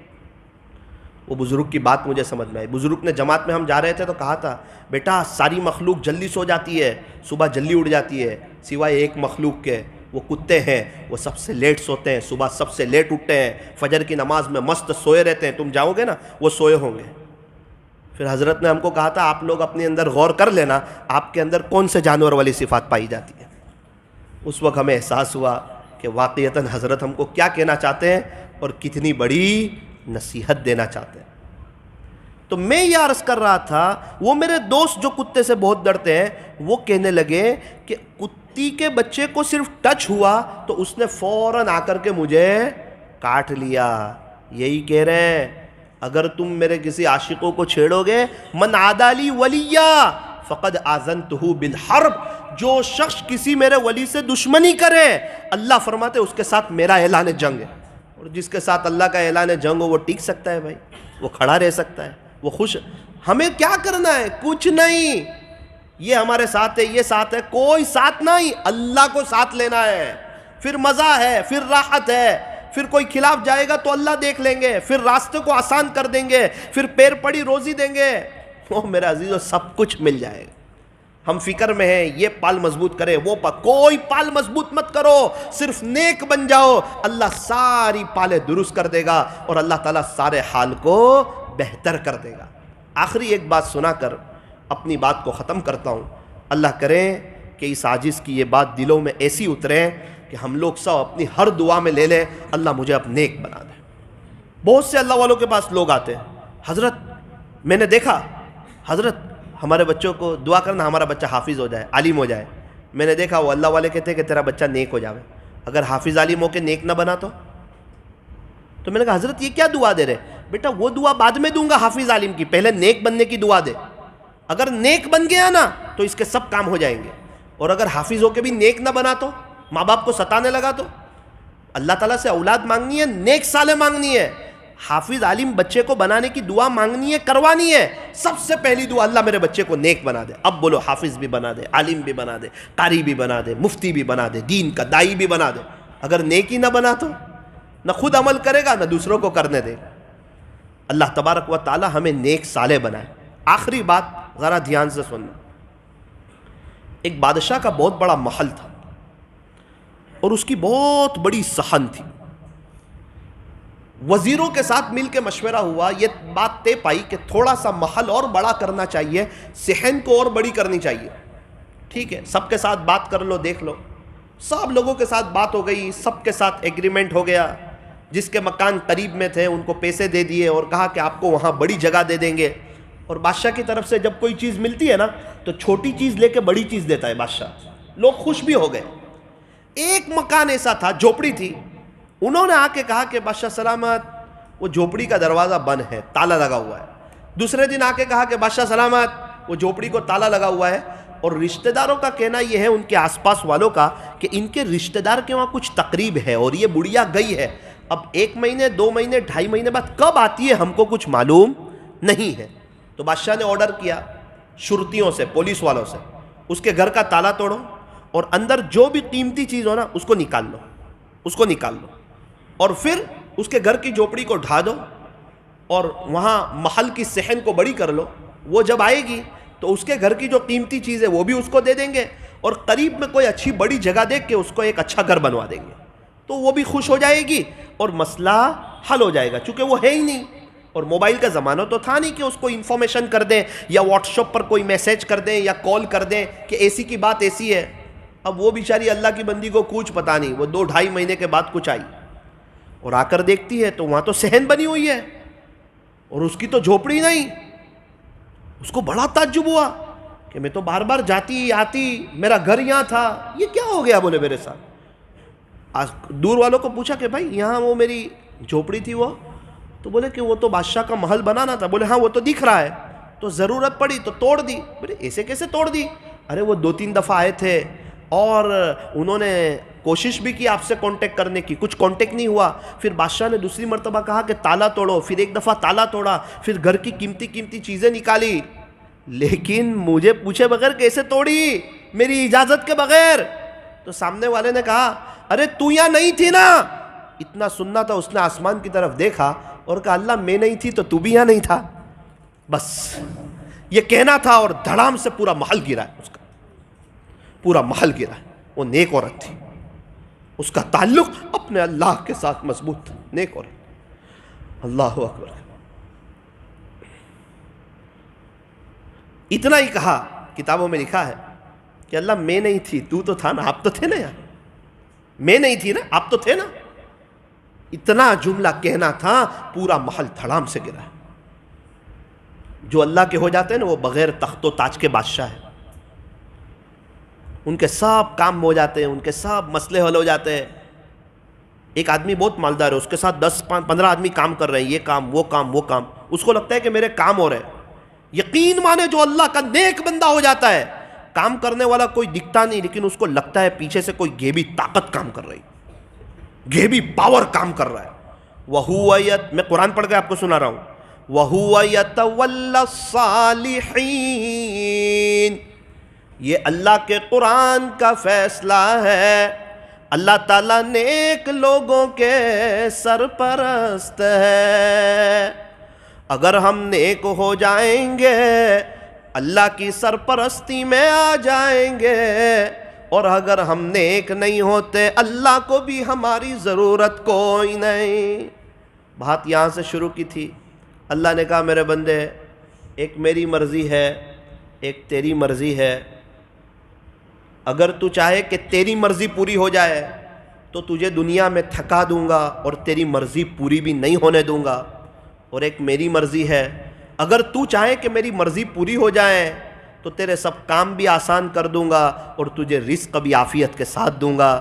وہ بزرگ کی بات مجھے سمجھ میں آئی. بزرگ نے جماعت میں ہم جا رہے تھے تو کہا تھا بیٹا ساری مخلوق جلدی سو جاتی ہے, صبح جلدی اٹھ جاتی ہے, سوائے ایک مخلوق کے, وہ کتے ہیں, وہ سب سے لیٹ سوتے ہیں, صبح سب سے لیٹ اٹھتے ہیں, فجر کی نماز میں مست سوئے رہتے ہیں. تم جاؤ گے نا وہ سوئے ہوں گے. پھر حضرت نے ہم کو کہا تھا آپ لوگ اپنے اندر غور کر لینا آپ کے اندر کون سے جانور والی صفات پائی جاتی ہے. اس وقت ہمیں احساس ہوا کہ واقعتاً حضرت ہم کو کیا کہنا چاہتے ہیں اور کتنی بڑی نصیحت دینا چاہتے ہیں. تو میں یہ عرض کر رہا تھا, وہ میرے دوست جو کتے سے بہت ڈرتے ہیں وہ کہنے لگے کہ کتی کے بچے کو صرف ٹچ ہوا تو اس نے فوراً آ کر کے مجھے کاٹ لیا. یہی کہہ رہے ہیں اگر تم میرے کسی عاشقوں کو چھیڑو گے, من عادی لی ولیا فقد آذنتہ بالحرب, جو شخص کسی میرے ولی سے دشمنی کرے اللہ فرماتے اس کے ساتھ میرا اعلان جنگ ہے. اور جس کے ساتھ اللہ کا اعلان جنگ ہو وہ ٹک سکتا ہے بھائی, وہ کھڑا رہ سکتا ہے, وہ خوش. ہمیں کیا کرنا ہے؟ کچھ نہیں. یہ ہمارے ساتھ ہے, یہ ساتھ ہے, کوئی ساتھ نہیں, اللہ کو ساتھ لینا ہے. پھر مزہ ہے, پھر راحت ہے, پھر کوئی خلاف جائے گا تو اللہ دیکھ لیں گے, پھر راستے کو آسان کر دیں گے, پھر پیر پڑی روزی دیں گے. وہ میرے عزیزو سب کچھ مل جائے گا. ہم فکر میں ہیں یہ پال مضبوط کرے, وہ کوئی پال مضبوط مت کرو, صرف نیک بن جاؤ, اللہ ساری پالیں درست کر دے گا اور اللہ تعالیٰ سارے حال کو بہتر کر دے گا. آخری ایک بات سنا کر اپنی بات کو ختم کرتا ہوں. اللہ کرے کہ اس عاجز کی یہ بات دلوں میں ایسی اترے کہ ہم لوگ سب اپنی ہر دعا میں لے لیں اللہ مجھے اب نیک بنا دے. بہت سے اللہ والوں کے پاس لوگ آتے ہیں, حضرت میں نے دیکھا, حضرت ہمارے بچوں کو دعا کرنا ہمارا بچہ حافظ ہو جائے, عالم ہو جائے. میں نے دیکھا وہ اللہ والے کہتے ہیں کہ تیرا بچہ نیک ہو جاوے, اگر حافظ عالم ہو کے نیک نہ بنا تو میں نے کہا حضرت یہ کیا دعا دے رہے؟ بیٹا وہ دعا بعد میں دوں گا حافظ عالم کی, پہلے نیک بننے کی دعا دے. اگر نیک بن گیا نا تو اس کے سب کام ہو جائیں گے, اور اگر حافظ ہو کے بھی نیک نہ بنا تو, ماں باپ کو ستانے لگا تو. اللہ تعالیٰ سے اولاد مانگنی ہے, نیک صالح مانگنی ہے, حافظ عالم بچے کو بنانے کی دعا مانگنی ہے, کروانی ہے. سب سے پہلی دعا اللہ میرے بچے کو نیک بنا دے. اب بولو حافظ بھی بنا دے, عالم بھی بنا دے, قاری بھی بنا دے, مفتی بھی بنا دے, دین کا دائی بھی بنا دے. اگر نیک ہی نہ بنا تو نہ خود عمل کرے گا نہ دوسروں کو کرنے دے گا. اللہ تبارک و تعالی ہمیں نیک صالح بنائے. آخری بات ذرا دھیان سے سننا. ایک بادشاہ کا بہت بڑا محل تھا اور اس کی بہت بڑی صحن تھی. وزیروں کے ساتھ مل کے مشورہ ہوا, یہ بات طے پائی کہ تھوڑا سا محل اور بڑا کرنا چاہیے, صحن کو اور بڑی کرنی چاہیے. ٹھیک ہے, سب کے ساتھ بات کر لو, دیکھ لو. سب لوگوں کے ساتھ بات ہو گئی, سب کے ساتھ ایگریمنٹ ہو گیا. جس کے مکان قریب میں تھے ان کو پیسے دے دیے اور کہا کہ آپ کو وہاں بڑی جگہ دے دیں گے. اور بادشاہ کی طرف سے جب کوئی چیز ملتی ہے نا تو چھوٹی چیز لے کے بڑی چیز دیتا ہے بادشاہ. لوگ خوش بھی ہو گئے. ایک مکان ایسا تھا, جھوپڑی تھی, انہوں نے آ کے کہا کہ بادشاہ سلامت, وہ جھوپڑی کا دروازہ بند ہے, تالا لگا ہوا ہے. دوسرے دن آ کے کہا کہ بادشاہ سلامت, وہ جھوپڑی کو تالا لگا ہوا ہے. اور رشتہ داروں کا کہنا یہ ہے, ان کے آس پاس والوں کا, کہ ان کے رشتہ دار کے وہاں کچھ تقریب ہے اور یہ بڑھیا گئی ہے. اب 1 مہینے 2 مہینے 2.5 مہینے بعد کب آتی ہے ہم کو کچھ معلوم نہیں ہے. تو بادشاہ نے آرڈر کیا شرطیوں سے, پولیس والوں سے, اس کے گھر کا تالا توڑو اور اندر جو بھی قیمتی چیز ہو نا اس کو نکال لو, اس کو نکال لو. اور پھر اس کے گھر کی جھوپڑی کو ڈھا دو اور وہاں محل کی صحن کو بڑی کر لو. وہ جب آئے گی تو اس کے گھر کی جو قیمتی چیز ہے وہ بھی اس کو دے دیں گے, اور قریب میں کوئی اچھی بڑی جگہ دیکھ کے اس کو ایک اچھا گھر بنوا دیں گے, تو وہ بھی خوش ہو جائے گی اور مسئلہ حل ہو جائے گا, چونکہ وہ ہے ہی نہیں. اور موبائل کا زمانہ تو تھا نہیں کہ اس کو انفارمیشن کر دیں یا واٹس ایپ پر کوئی میسج کر دیں یا کال کر دیں کہ ایسی کی بات ایسی ہے. اب وہ بیچاری اللہ کی بندی کو کچھ پتہ نہیں, وہ 2-2.5 مہینے کے بعد کچھ آئی اور آ کر دیکھتی ہے تو وہاں تو صحن بنی ہوئی ہے اور اس کی تو جھوپڑی نہیں. اس کو بڑا تعجب ہوا کہ میں تو بار بار جاتی آتی, میرا گھر یہاں تھا, یہ کیا ہو گیا بولے میرے ساتھ. دور والوں کو پوچھا کہ بھائی یہاں وہ میری جھوپڑی تھی وہ, تو بولے کہ وہ تو بادشاہ کا محل بنانا تھا. بولے ہاں وہ تو دکھ رہا ہے, تو ضرورت پڑی تو توڑ دی. بولے ایسے کیسے توڑ دی؟ ارے وہ 2-3 دفعہ آئے تھے اور انہوں نے کوشش بھی کی آپ سے کانٹیکٹ کرنے کی, کچھ کانٹیکٹ نہیں ہوا. پھر بادشاہ نے دوسری مرتبہ کہا کہ تالا توڑو, پھر ایک دفعہ تالا توڑا, پھر گھر کی قیمتی چیزیں نکالی, لیکن مجھے پوچھے بغیر کیسے توڑی, میری اجازت کے بغیر. تو سامنے والے نے کہا ارے تو یہاں نہیں تھی نا. اتنا سننا تھا, اس نے آسمان کی طرف دیکھا اور کہا اللہ میں نہیں تھی تو بھی یہاں نہیں تھا. بس یہ کہنا تھا اور دھڑام سے پورا محل گرا ہے, اس کا پورا محل گرا ہے. وہ نیک عورت تھی, اس کا تعلق اپنے اللہ کے ساتھ مضبوط تھا, نیک عورت. اللہ اکبر. اتنا ہی کہا, کتابوں میں لکھا ہے کہ اللہ میں نہیں تھی تو تھا نا, آپ تو تھے نا یار, میں نہیں تھی نا آپ تو تھے نا. اتنا جملہ کہنا تھا, پورا محل دھڑام سے گرا ہے. جو اللہ کے ہو جاتے ہیں نا وہ بغیر تخت و تاج کے بادشاہ ہیں, ان کے سب کام ہو جاتے ہیں, ان کے سب مسئلے حل ہو جاتے ہیں. ایک آدمی بہت مالدار ہے, اس کے ساتھ 10-15 آدمی کام کر رہے ہیں, یہ کام وہ کام وہ کام, اس کو لگتا ہے کہ میرے کام ہو رہے ہیں. یقین مانے جو اللہ کا نیک بندہ ہو جاتا ہے, کام کرنے والا کوئی دکھتا نہیں, لیکن اس کو لگتا ہے پیچھے سے کوئی غیبی طاقت کام کر رہی, غیبی پاور کام کر رہا ہے. وَهُوَ میں قرآن پڑھ کے آپ کو سنا رہا ہوں. وَهُوَ يَتَوَلَّى الصَّالِحِينَ, یہ اللہ کے قرآن کا فیصلہ ہے. اللہ تعالیٰ نیک لوگوں کے سرپرست ہے. اگر ہم نیک ہو جائیں گے اللہ کی سرپرستی میں آ جائیں گے, اور اگر ہم نیک نہیں ہوتے اللہ کو بھی ہماری ضرورت کوئی نہیں. بات یہاں سے شروع کی تھی. اللہ نے کہا میرے بندے, ایک میری مرضی ہے, ایک تیری مرضی ہے. اگر تو چاہے کہ تیری مرضی پوری ہو جائے تو تجھے دنیا میں تھکا دوں گا اور تیری مرضی پوری بھی نہیں ہونے دوں گا. اور ایک میری مرضی ہے, اگر تو چاہے کہ میری مرضی پوری ہو جائے تو تیرے سب کام بھی آسان کر دوں گا اور تجھے رزق بھی عافیت کے ساتھ دوں گا.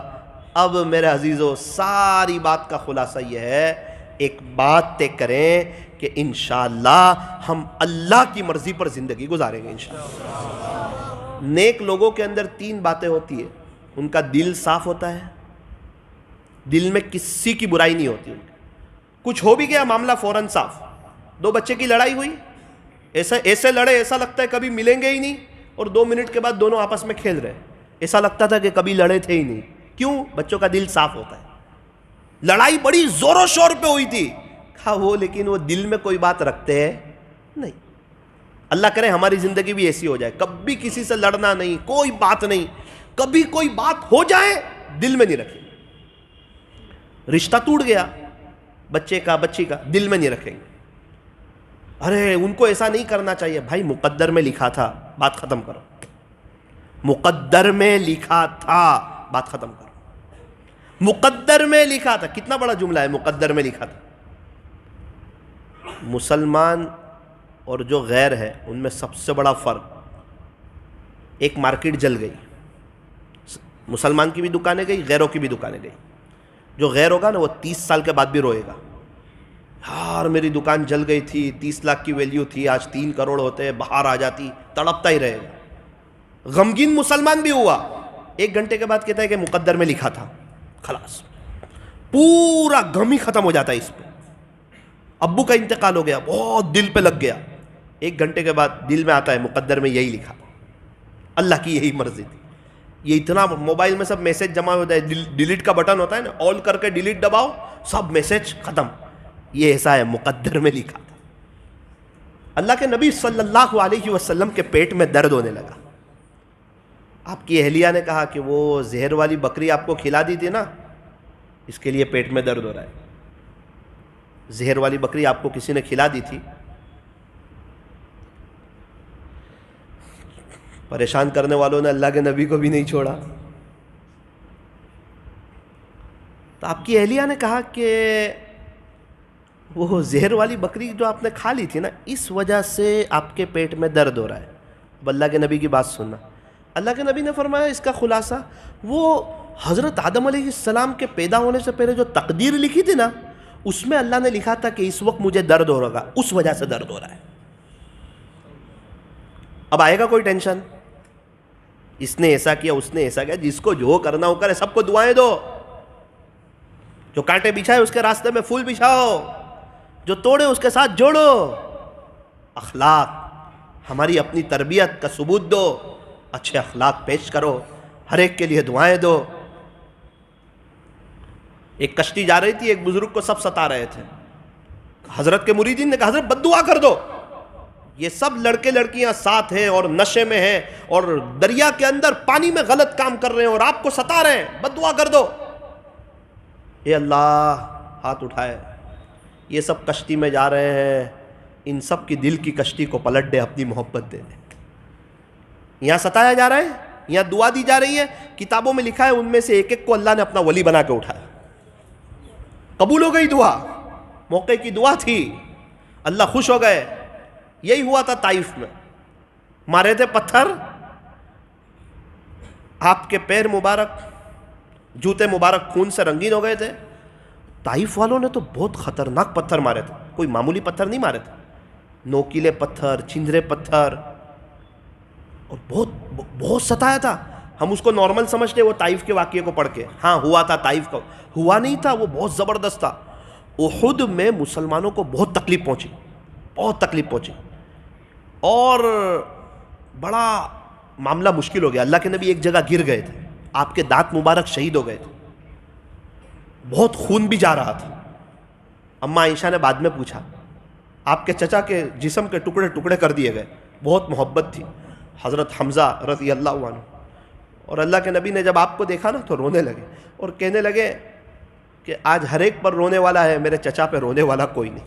اب میرے عزیزو ساری بات کا خلاصہ یہ ہے, ایک بات طے کریں کہ انشاءاللہ ہم اللہ کی مرضی پر زندگی گزاریں گے انشاءاللہ. نیک لوگوں کے اندر 3 باتیں ہوتی ہیں. ان کا دل صاف ہوتا ہے, دل میں کسی کی برائی نہیں ہوتی. کچھ ہو بھی گیا معاملہ فوراً صاف. 2 بچے کی لڑائی ہوئی, ایسے لڑے ایسا لگتا ہے کبھی ملیں گے ہی نہیں, اور 2 منٹ کے بعد دونوں آپس میں کھیل رہے, ایسا لگتا تھا کہ کبھی لڑے تھے ہی نہیں. کیوں؟ بچوں کا دل صاف ہوتا ہے. لڑائی بڑی زور و شور پہ ہوئی تھی, کہا وہ لیکن وہ دل میں کوئی بات رکھتے ہیں نہیں. اللہ کرے ہماری زندگی بھی ایسی ہو جائے, کبھی کسی سے لڑنا نہیں, کوئی بات نہیں, کبھی کوئی بات ہو جائے دل میں نہیں رکھیں. رشتہ ٹوٹ گیا بچے کا بچی کا, دل میں نہیں رکھیں گے. ارے ان کو ایسا نہیں کرنا چاہیے. بھائی مقدر میں لکھا تھا, بات ختم کرو. مقدر میں لکھا تھا, بات ختم کرو. مقدر میں لکھا تھا, کتنا بڑا جملہ ہے, مقدر میں لکھا تھا. مسلمان اور جو غیر ہے ان میں سب سے بڑا فرق, ایک مارکیٹ جل گئی, مسلمان کی بھی دکانیں گئی, غیروں کی بھی دکانیں گئی. جو غیر ہوگا نا وہ 30 سال کے بعد بھی روئے گا, یار میری دکان جل گئی تھی, 30 لاکھ کی ویلیو تھی, آج 3 کروڑ ہوتے, باہر آ جاتی, تڑپتا ہی رہے گا. غمگین مسلمان بھی ہوا, 1 گھنٹے کے بعد کہتا ہے کہ مقدر میں لکھا تھا, خلاص پورا غم ہی ختم ہو جاتا ہے اس پہ. ابو کا انتقال ہو گیا, بہت دل پہ لگ گیا, 1 گھنٹے کے بعد دل میں آتا ہے مقدر میں یہی لکھا, اللہ کی یہی مرضی تھی. یہ اتنا موبائل میں سب میسج جمع ہوتا ہے, ڈیلیٹ کا بٹن ہوتا ہے نا, آل کر کے ڈیلیٹ دباؤ, سب میسج ختم. یہ ایسا ہے, مقدر میں لکھا تھا. اللہ کے نبی صلی اللہ علیہ وسلم کے پیٹ میں درد ہونے لگا. آپ کی اہلیہ نے کہا کہ وہ زہر والی بکری آپ کو کھلا دی تھی نا, اس کے لیے پیٹ میں درد ہو رہا ہے. زہر والی بکری آپ کو کسی نے کھلا دی تھی. پریشان کرنے والوں نے اللہ کے نبی کو بھی نہیں چھوڑا. تو آپ کی اہلیہ نے کہا کہ وہ زہر والی بکری جو آپ نے کھا لی تھی نا, اس وجہ سے آپ کے پیٹ میں درد ہو رہا ہے. اب اللہ کے نبی کی بات سننا. اللہ کے نبی نے فرمایا اس کا خلاصہ, وہ حضرت آدم علیہ السلام کے پیدا ہونے سے پہلے جو تقدیر لکھی تھی نا, اس میں اللہ نے لکھا تھا کہ اس وقت مجھے درد ہو رہا, اس وجہ سے درد ہو رہا ہے. اب آئے گا کوئی ٹینشن, اس نے ایسا کیا, اس نے ایسا کیا. جس کو جو کرنا ہو کرے, سب کو دعائیں دو. جو کانٹے بچھائے اس کے راستے میں پھول بچھاؤ, جو توڑے اس کے ساتھ جوڑو. اخلاق, ہماری اپنی تربیت کا ثبوت دو, اچھے اخلاق پیش کرو, ہر ایک کے لیے دعائیں دو. ایک کشتی جا رہی تھی, ایک بزرگ کو سب ستا رہے تھے. حضرت کے مریدین نے کہا حضرت بد دعا کر دو, یہ سب لڑکے لڑکیاں ساتھ ہیں اور نشے میں ہیں اور دریا کے اندر پانی میں غلط کام کر رہے ہیں اور آپ کو ستا رہے ہیں, بد دعا کر دو. اے اللہ, ہاتھ اٹھائے, یہ سب کشتی میں جا رہے ہیں, ان سب کی دل کی کشتی کو پلٹ دے, اپنی محبت دے دے. یہاں ستایا جا رہا ہے, یہاں دعا دی جا رہی ہے. کتابوں میں لکھا ہے ان میں سے ایک ایک کو اللہ نے اپنا ولی بنا کے اٹھایا. قبول ہو گئی دعا, موقع کی دعا تھی, اللہ خوش ہو گئے. یہی ہوا تھا طائف میں, مارے تھے پتھر, آپ کے پیر مبارک, جوتے مبارک خون سے رنگین ہو گئے تھے. طائف والوں نے تو بہت خطرناک پتھر مارے تھے, کوئی معمولی پتھر نہیں مارے تھے. نوکیلے پتھر, چھندرے پتھر, اور بہت ستایا تھا. ہم اس کو نارمل سمجھتے, وہ طائف کے واقعے کو پڑھ کے. ہاں ہوا تھا طائف کا, ہوا نہیں تھا, وہ بہت زبردست تھا. احد میں مسلمانوں کو بہت تکلیف پہنچی, بہت تکلیف پہنچی, اور بڑا معاملہ مشکل ہو گیا. اللہ کے نبی ایک جگہ گر گئے تھے, آپ کے دانت مبارک شہید ہو گئے تھے, بہت خون بھی جا رہا تھا. اماں عائشہ نے بعد میں پوچھا, آپ کے چچا کے جسم کے ٹکڑے ٹکڑے کر دیے گئے, بہت محبت تھی. حضرت حمزہ رضی اللہ عنہ, اور اللہ کے نبی نے جب آپ کو دیکھا نا تو رونے لگے اور کہنے لگے کہ آج ہر ایک پر رونے والا ہے, میرے چچا پہ رونے والا کوئی نہیں.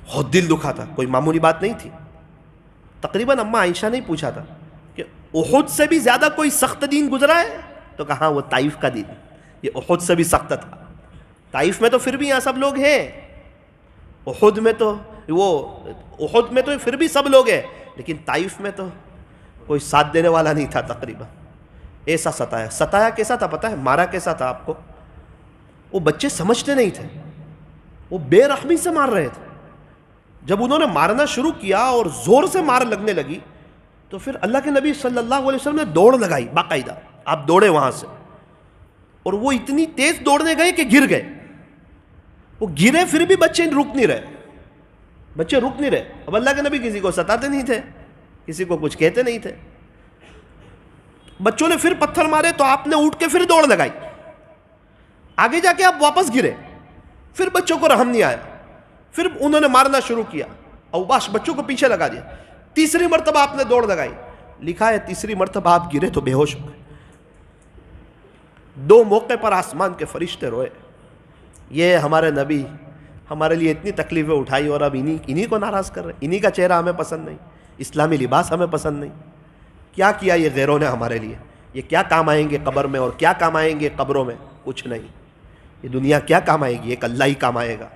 بہت دل دکھا تھا, کوئی معمولی بات نہیں تھی. تقریباً اماں عائشہ نے پوچھا تھا کہ احد سے بھی زیادہ کوئی سخت دین گزرا ہے, تو کہا وہ طائف کا دین, یہ احد سے بھی سخت تھا. طائف میں تو پھر بھی یہاں سب لوگ ہیں, احد میں تو پھر بھی سب لوگ ہیں, لیکن طائف میں تو کوئی ساتھ دینے والا نہیں تھا. تقریباً ایسا ستایا کیسا تھا پتہ ہے, مارا کیسا تھا آپ کو؟ وہ بچے سمجھتے نہیں تھے, وہ بے رحمی سے مار رہے تھے. جب انہوں نے مارنا شروع کیا اور زور سے مار لگنے لگی, تو پھر اللہ کے نبی صلی اللہ علیہ وسلم نے دوڑ لگائی باقاعدہ. آپ دوڑے وہاں سے, اور وہ اتنی تیز دوڑنے گئے کہ گر گئے. وہ گرے پھر بھی بچے رک نہیں رہے. اب اللہ کے نبی کسی کو ستاتے نہیں تھے, کسی کو کچھ کہتے نہیں تھے. بچوں نے پھر پتھر مارے تو آپ نے اٹھ کے پھر دوڑ لگائی. آگے جا کے آپ واپس گرے, پھر بچوں کو رحم نہیں آیا, پھر انہوں نے مارنا شروع کیا, اوباش بچوں کو پیچھے لگا دیا. تیسری مرتبہ آپ نے دوڑ لگائی, لکھا ہے تیسری مرتبہ آپ گرے تو بے ہوش ہو گئے. 2 موقع پر آسمان کے فرشتے روئے. یہ ہمارے نبی ہمارے لیے اتنی تکلیفیں اٹھائی, اور اب انہی کو ناراض کر رہے ہیں. انہی کا چہرہ ہمیں پسند نہیں, اسلامی لباس ہمیں پسند نہیں. کیا کیا یہ غیروں نے ہمارے لیے؟ یہ کیا کام آئیں گے قبر میں, اور کیا کام آئیں گے قبروں میں؟ کچھ نہیں. یہ دنیا کیا کام آئے گی؟ ایک اللہ ہی کام آئے گا.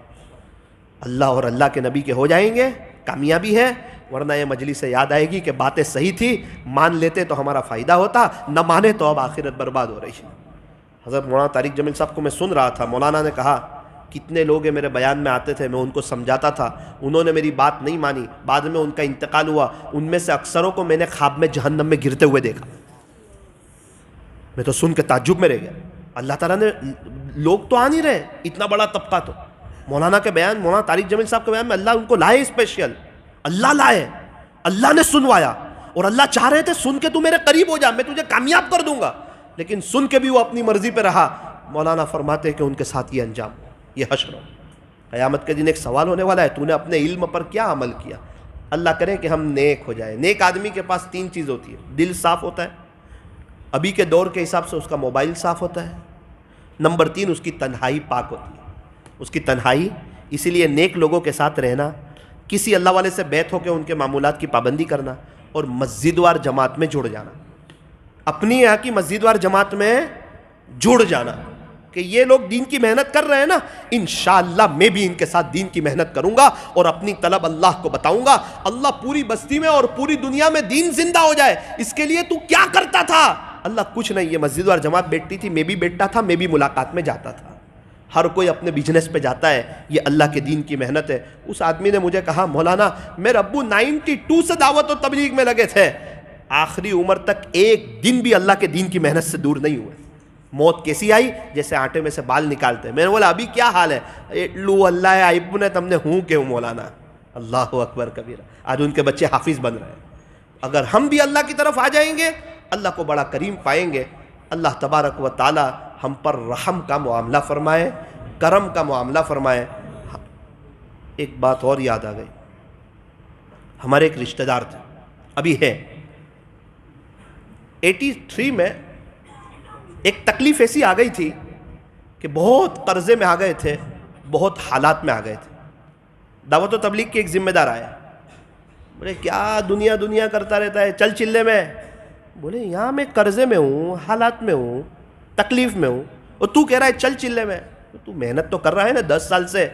اللہ اور اللہ کے نبی کے ہو جائیں گے, کامیابی ہے. ورنہ یہ مجلس سے یاد آئے گی کہ باتیں صحیح تھی, مان لیتے تو ہمارا فائدہ ہوتا, نہ مانے تو اب آخرت برباد ہو رہی ہے. حضرت مولانا طارق جمیل صاحب کو میں سن رہا تھا, مولانا نے کہا کتنے لوگ میرے بیان میں آتے تھے, میں ان کو سمجھاتا تھا, انہوں نے میری بات نہیں مانی, بعد میں ان کا انتقال ہوا. ان میں سے اکثروں کو میں نے خواب میں جہنم میں گرتے ہوئے دیکھا. میں تو سن کے تعجب میں رہ گیا. اللہ تعالیٰ نے, لوگ تو آ نہیں رہے, اتنا بڑا طبقہ. تو مولانا کے بیان, مولانا طارق جمیل صاحب کے بیان میں اللہ ان کو لائے اسپیشل, اللہ لائے, اللہ نے سنوایا. اور اللہ چاہ رہے تھے سن کے تو میرے قریب ہو جا, میں تجھے کامیاب کر دوں گا, لیکن سن کے بھی وہ اپنی مرضی پہ رہا. مولانا فرماتے ہیں کہ ان کے ساتھ یہ انجام, یہ حشر. قیامت کے دن ایک سوال ہونے والا ہے, تو نے اپنے علم پر کیا عمل کیا, اللہ کرے کہ ہم نیک ہو جائیں. نیک آدمی کے پاس 3 چیز ہوتی ہے. دل صاف ہوتا ہے, ابھی کے دور کے حساب سے اس کا موبائل صاف ہوتا ہے. نمبر 3 اس کی تنہائی پاک ہوتی ہے, اس کی تنہائی. اسی لیے نیک لوگوں کے ساتھ رہنا, کسی اللہ والے سے بیعت ہو کے ان کے معمولات کی پابندی کرنا, اور مسجد وار جماعت میں جڑ جانا, اپنی یہاں کی مسجد وار جماعت میں جڑ جانا کہ یہ لوگ دین کی محنت کر رہے ہیں نا, انشاءاللہ میں بھی ان کے ساتھ دین کی محنت کروں گا اور اپنی طلب اللہ کو بتاؤں گا. اللہ پوری بستی میں اور پوری دنیا میں دین زندہ ہو جائے, اس کے لیے تو کیا کرتا تھا؟ اللہ کچھ نہیں, یہ مسجد وار جماعت بیٹھتی تھی, میں بھی بیٹھتا تھا, میں بھی ملاقات میں جاتا تھا. ہر کوئی اپنے بزنس پہ جاتا ہے, یہ اللہ کے دین کی محنت ہے. اس آدمی نے مجھے کہا مولانا میرے ابو 92 سے دعوت و تبلیغ میں لگے تھے, آخری عمر تک ایک دن بھی اللہ کے دین کی محنت سے دور نہیں ہوئے. موت کیسی آئی؟ جیسے آٹے میں سے بال نکالتے ہیں. میں نے بولا ابھی کیا حال ہے؟ لو اللہ آئیب نے تم نے ہوں کہ مولانا. اللہ اکبر کبیرہ. آج ان کے بچے حافظ بن رہے ہیں. اگر ہم بھی اللہ کی طرف آ جائیں گے, اللہ کو بڑا کریم پائیں گے. اللہ تبارک و تعالی ہم پر رحم کا معاملہ فرمائے, کرم کا معاملہ فرمائے. ایک بات اور یاد آ گئی, ہمارے ایک رشتہ دار تھے, ابھی ہے, 83 میں ایک تکلیف ایسی آ گئی تھی کہ بہت قرضے میں آ گئے تھے, بہت حالات میں آ گئے تھے. دعوت و تبلیغ کے ایک ذمہ دار آئے, بولے کیا دنیا دنیا کرتا رہتا ہے, چل چلے میں. بولے یہاں میں قرضے میں ہوں, حالات میں ہوں, تکلیف میں ہوں, اور تو کہہ رہا ہے چل چلے میں. تو محنت تو کر رہا ہے نا 10 سال سے,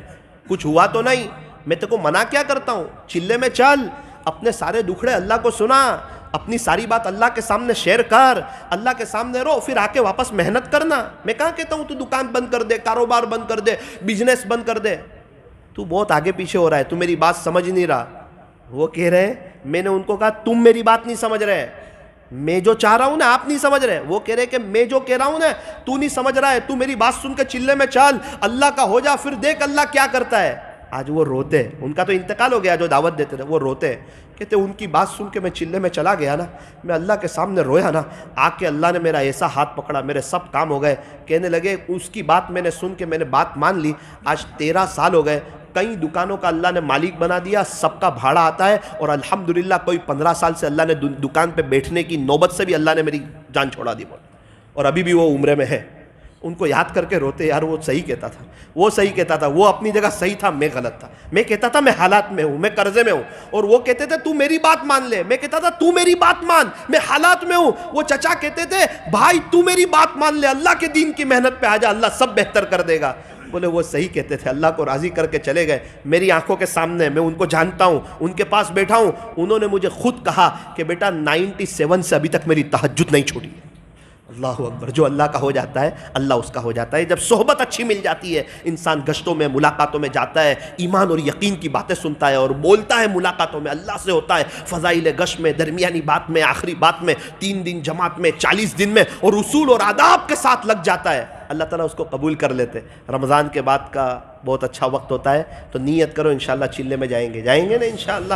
کچھ ہوا تو نہیں؟ میں تیرے کو منع کیا کرتا ہوں, چلے میں چل, اپنے سارے دکھڑے اللہ کو سنا, اپنی ساری بات اللہ کے سامنے شیئر کر, اللہ کے سامنے رو, پھر آ کے واپس محنت کرنا. میں کہاں کہتا ہوں تو دکان بند کر دے, کاروبار بند کر دے, بزنس بند کر دے. تو بہت آگے پیچھے ہو رہا ہے, تو میری بات سمجھ نہیں رہا. وہ کہہ رہے, میں نے ان کو کہا تم میری بات نہیں سمجھ رہے, میں جو چاہ رہا ہوں نا آپ نہیں سمجھ رہے. وہ کہہ رہے کہ میں جو کہہ رہا ہوں نا تو نہیں سمجھ رہا ہے, تو میری بات سن کے چلے میں چل, اللہ کا ہو جا, پھر دیکھ اللہ کیا کرتا ہے. آج وہ روتے, ان کا تو انتقال ہو گیا جو دعوت دیتے تھے, وہ روتے, کہتے ان کی بات سن کے میں چلے میں چلا گیا نا, میں اللہ کے سامنے رویا نا, آ کے اللہ نے میرا ایسا ہاتھ پکڑا, میرے سب کام ہو گئے. کہنے لگے اس کی بات میں نے سن کے میں نے بات مان لی, آج 13 سال ہو گئے, کئی دکانوں کا اللہ نے مالک بنا دیا, سب کا بھاڑا آتا ہے, اور الحمدللہ کوئی 15 سال سے اللہ نے دکان پہ بیٹھنے کی نوبت سے بھی اللہ نے میری جان چھوڑا دی, اور ابھی بھی وہ عمرے میں ہے. ان کو یاد کر کے روتے, یار وہ صحیح کہتا تھا, وہ صحیح کہتا تھا, وہ اپنی جگہ صحیح تھا, میں غلط تھا. میں کہتا تھا میں حالات میں ہوں, میں قرضے میں ہوں, اور وہ کہتے تھے تو میری بات مان لے. میں کہتا تھا تو میری بات مان, میں حالات میں ہوں. وہ چچا کہتے تھے بھائی تو میری بات مان لے, اللہ کے دین کی محنت پہ آ جا, اللہ سب بہتر کر دے گا. بولے وہ صحیح کہتے تھے, اللہ کو راضی کر کے چلے گئے. میری آنکھوں کے سامنے, میں ان کو جانتا ہوں, ان کے پاس بیٹھا ہوں, انہوں نے مجھے خود کہا کہ بیٹا 97 سے ابھی تک میری تہجد نہیں چھوٹی. اللہ اکبر. جو اللہ کا ہو جاتا ہے اللہ اس کا ہو جاتا ہے. جب صحبت اچھی مل جاتی ہے, انسان گشتوں میں ملاقاتوں میں جاتا ہے, ایمان اور یقین کی باتیں سنتا ہے اور بولتا ہے, ملاقاتوں میں اللہ سے ہوتا ہے, فضائل گشت میں, درمیانی بات میں, آخری بات میں, 3 دن جماعت میں, 40 دن میں, اور اصول اور آداب کے ساتھ لگ جاتا ہے, اللہ تعالیٰ اس کو قبول کر لیتے. رمضان کے بعد کا بہت اچھا وقت ہوتا ہے, تو نیت کرو انشاءاللہ چلے میں جائیں گے نا انشاءاللہ.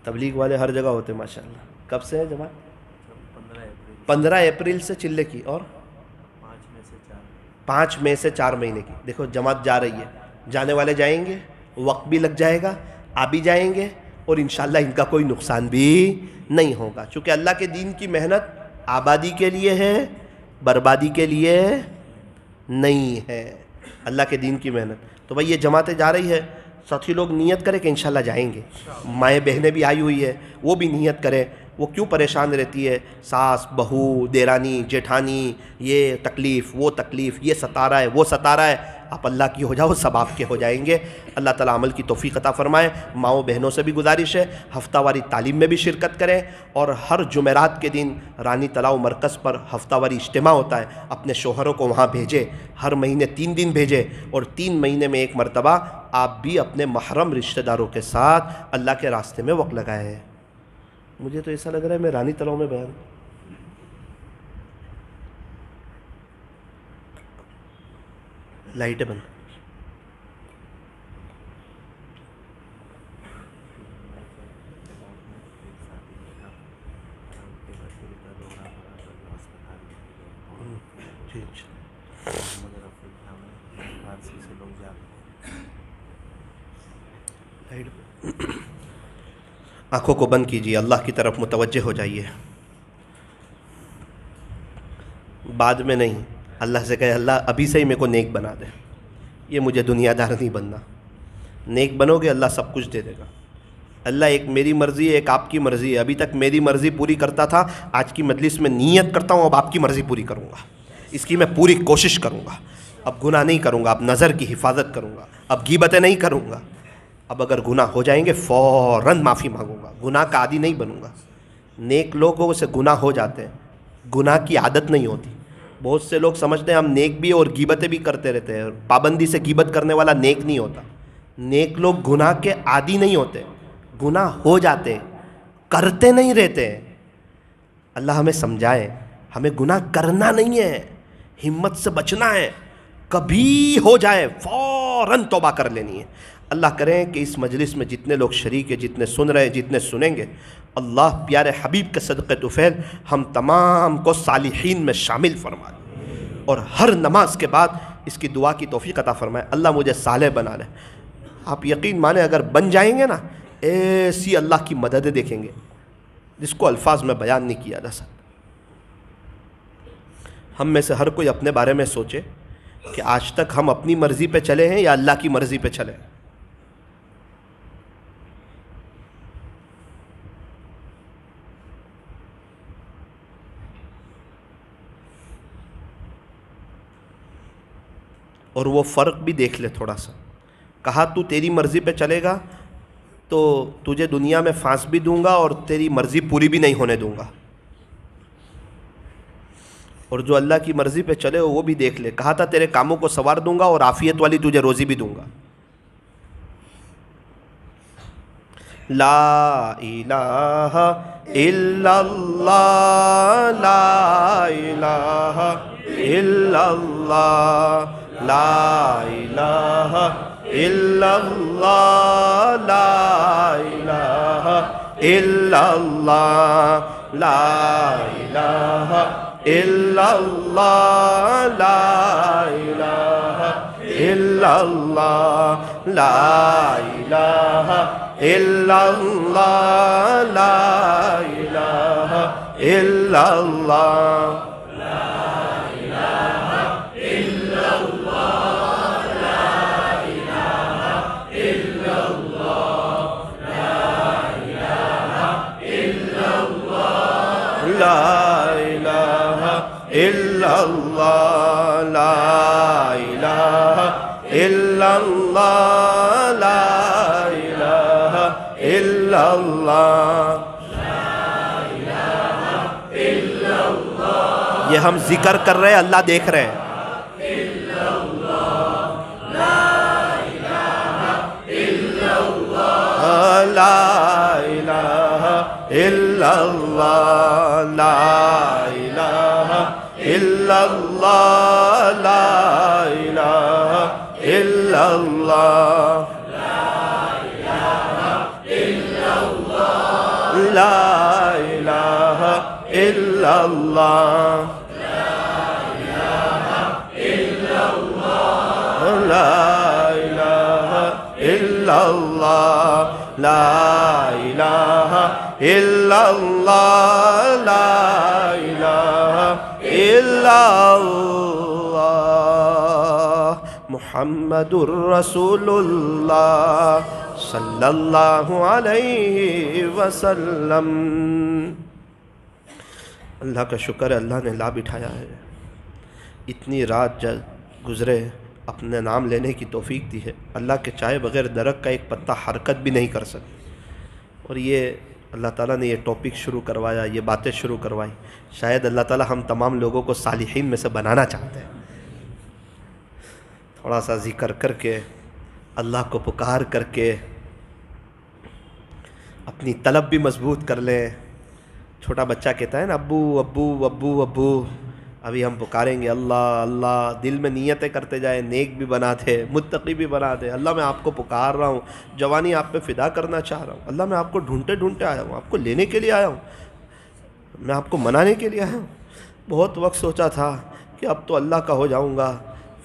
تبلیغ والے ہر جگہ ہوتے ماشاءاللہ. کب سے ہے جماعت؟ 15 اپریل سے چلے کی, اور 5 مئی سے 4 مہینے کی. دیکھو جماعت جا رہی ہے, جانے والے جائیں گے, وقت بھی لگ جائے گا, آ بھی جائیں گے, اور انشاءاللہ ان کا کوئی نقصان بھی نہیں ہوگا. چونکہ اللہ کے دین کی محنت آبادی کے لیے ہے, بربادی کے لیے نہیں ہے. اللہ کے دین کی محنت. تو بھائی یہ جماعتیں جا رہی ہے, ساتھی لوگ نیت کرے کہ انشاءاللہ جائیں گے. مائیں بہنیں بھی آئی ہوئی ہے, وہ بھی نیت کریں. وہ کیوں پریشان رہتی ہے, ساس بہو دیرانی جیٹھانی, یہ تکلیف وہ تکلیف, یہ ستا رہا ہے وہ ستا رہا ہے. آپ اللہ کی ہو جاؤ, سب آپ کے ہو جائیں گے. اللہ تعالیٰ عمل کی توفیق عطا فرمائے. ماؤں بہنوں سے بھی گزارش ہے ہفتہ واری تعلیم میں بھی شرکت کریں, اور ہر جمعرات کے دن رانی تلاؤ مرکز پر ہفتہ واری اجتماع ہوتا ہے, اپنے شوہروں کو وہاں بھیجیں. ہر مہینے 3 دن بھیجیں, اور 3 مہینے میں ایک مرتبہ آپ بھی اپنے محرم رشتہ داروں کے ساتھ اللہ کے راستے میں وقت لگائے. مجھے تو ایسا لگ رہا ہے میں رانی تلاؤ میں بیان. لائٹیں بند. ٹھیک. آنکھوں کو بند کیجیے، اللہ کی طرف متوجہ ہو جائیے، بعد میں نہیں، اللہ سے کہے اللہ ابھی سے ہی میرے کو نیک بنا دے، یہ مجھے دنیا دار نہیں بننا۔ نیک بنو گے اللہ سب کچھ دے دے گا۔ اللہ ایک میری مرضی ہے، ایک آپ کی مرضی ہے، ابھی تک میری مرضی پوری کرتا تھا، آج کی مجلس میں نیت کرتا ہوں اب آپ کی مرضی پوری کروں گا، اس کی میں پوری کوشش کروں گا، اب گناہ نہیں کروں گا، اب نظر کی حفاظت کروں گا، اب غیبتیں نہیں کروں گا، اب اگر گناہ ہو جائیں گے فوراً معافی مانگوں گا، گناہ کا عادی نہیں بنوں گا۔ نیک لوگوں سے گناہ ہو جاتے ہیں، گناہ کی عادت نہیں ہوتی۔ بہت سے لوگ سمجھتے ہیں ہم نیک بھی اور غیبتیں بھی کرتے رہتے ہیں، پابندی سے غیبت کرنے والا نیک نہیں ہوتا۔ نیک لوگ گناہ کے عادی نہیں ہوتے، گناہ ہو جاتے، کرتے نہیں رہتے۔ اللہ ہمیں سمجھائے، ہمیں گناہ کرنا نہیں ہے، ہمت سے بچنا ہے، کبھی ہو جائے فوراً توبہ کر لینی ہے۔ اللہ کریں کہ اس مجلس میں جتنے لوگ شریک ہیں، جتنے سن رہے ہیں، جتنے سنیں گے، اللہ پیارے حبیب کے صدقے طفیل ہم تمام کو صالحین میں شامل فرما دے، اور ہر نماز کے بعد اس کی دعا کی توفیق عطا فرمائے، اللہ مجھے صالح بنا لے۔ آپ یقین مانیں اگر بن جائیں گے نا، ایسی اللہ کی مدد دیکھیں گے جس کو الفاظ میں بیان نہیں کیا جا سکتا۔ ہم میں سے ہر کوئی اپنے بارے میں سوچے کہ آج تک ہم اپنی مرضی پہ چلے ہیں یا اللہ کی مرضی پہ چلے ہیں۔ اور وہ فرق بھی دیکھ لے تھوڑا سا۔ کہا تو تیری مرضی پہ چلے گا تو تجھے دنیا میں پھانس بھی دوں گا اور تیری مرضی پوری بھی نہیں ہونے دوں گا، اور جو اللہ کی مرضی پہ چلے وہ بھی دیکھ لے، کہا تھا تیرے کاموں کو سنوار دوں گا اور عافیت والی تجھے روزی بھی دوں گا۔ لا الہ الا اللہ، لا الہ الا اللہ، لا الہ الا اللہ، لا الہ الا اللہ، لا الہ الا اللہ، لا الہ الا اللہ، لا الہ الا اللہ، لا الہ الا اللہ، لا الہ الا اللہ، لا الہ الا اللہ، لا الہ الا اللہ۔ یہ ہم ذکر کر رہے ہیں، اللہ دیکھ رہے ہیں۔ لا الہ الا اللہ، لا الہ الا اللہ، لا الہ الا اللہ، لا الہ الا اللہ، لا الہ الا اللہ، لا الہ الا اللہ، لا الہ الا اللہ، محمد الرسول اللہ صلی اللہ علیہ وسلم۔ اللہ کا شکر ہے اللہ نے لا بٹھایا ہے، اتنی رات گزرے اپنے نام لینے کی توفیق دی ہے۔ اللہ کے چاہے بغیر درخت کا ایک پتا حرکت بھی نہیں کر سکے، اور یہ اللہ تعالیٰ نے یہ ٹاپک شروع کروایا، یہ باتیں شروع کروائی۔ شاید اللہ تعالیٰ ہم تمام لوگوں کو صالحین میں سے بنانا چاہتے ہیں۔ تھوڑا سا ذکر کر کے، اللہ کو پکار کر کے اپنی طلب بھی مضبوط کر لیں۔ چھوٹا بچہ کہتا ہے نا ابو ابو ابو ابو، ابھی ہم پکاریں گے اللہ اللہ، دل میں نیتیں کرتے جائیں، نیک بھی بنا دے، متقی بھی بنا دے۔ اللہ میں آپ کو پکار رہا ہوں، جوانی آپ پہ فدا کرنا چاہ رہا ہوں، اللہ میں آپ کو ڈھونڈتے ڈھونڈتے آیا ہوں، آپ کو لینے کے لیے آیا ہوں، میں آپ کو منانے کے لیے آیا ہوں۔ بہت وقت سوچا تھا کہ اب تو اللہ کا ہو جاؤں گا،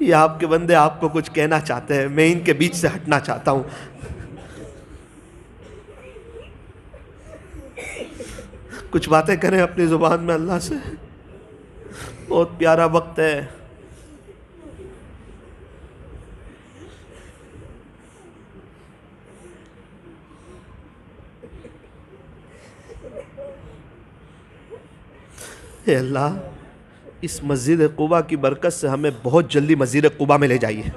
یہ آپ کے بندے آپ کو کچھ کہنا چاہتے ہیں، میں ان کے بیچ سے ہٹنا چاہتا ہوں. کچھ باتیں کریں اپنی زبان میں اللہ سے. بہت پیارا وقت ہے. اے اللہ، اس مسجد قباء کی برکت سے ہمیں بہت جلدی مسجد قباء میں لے جائیے.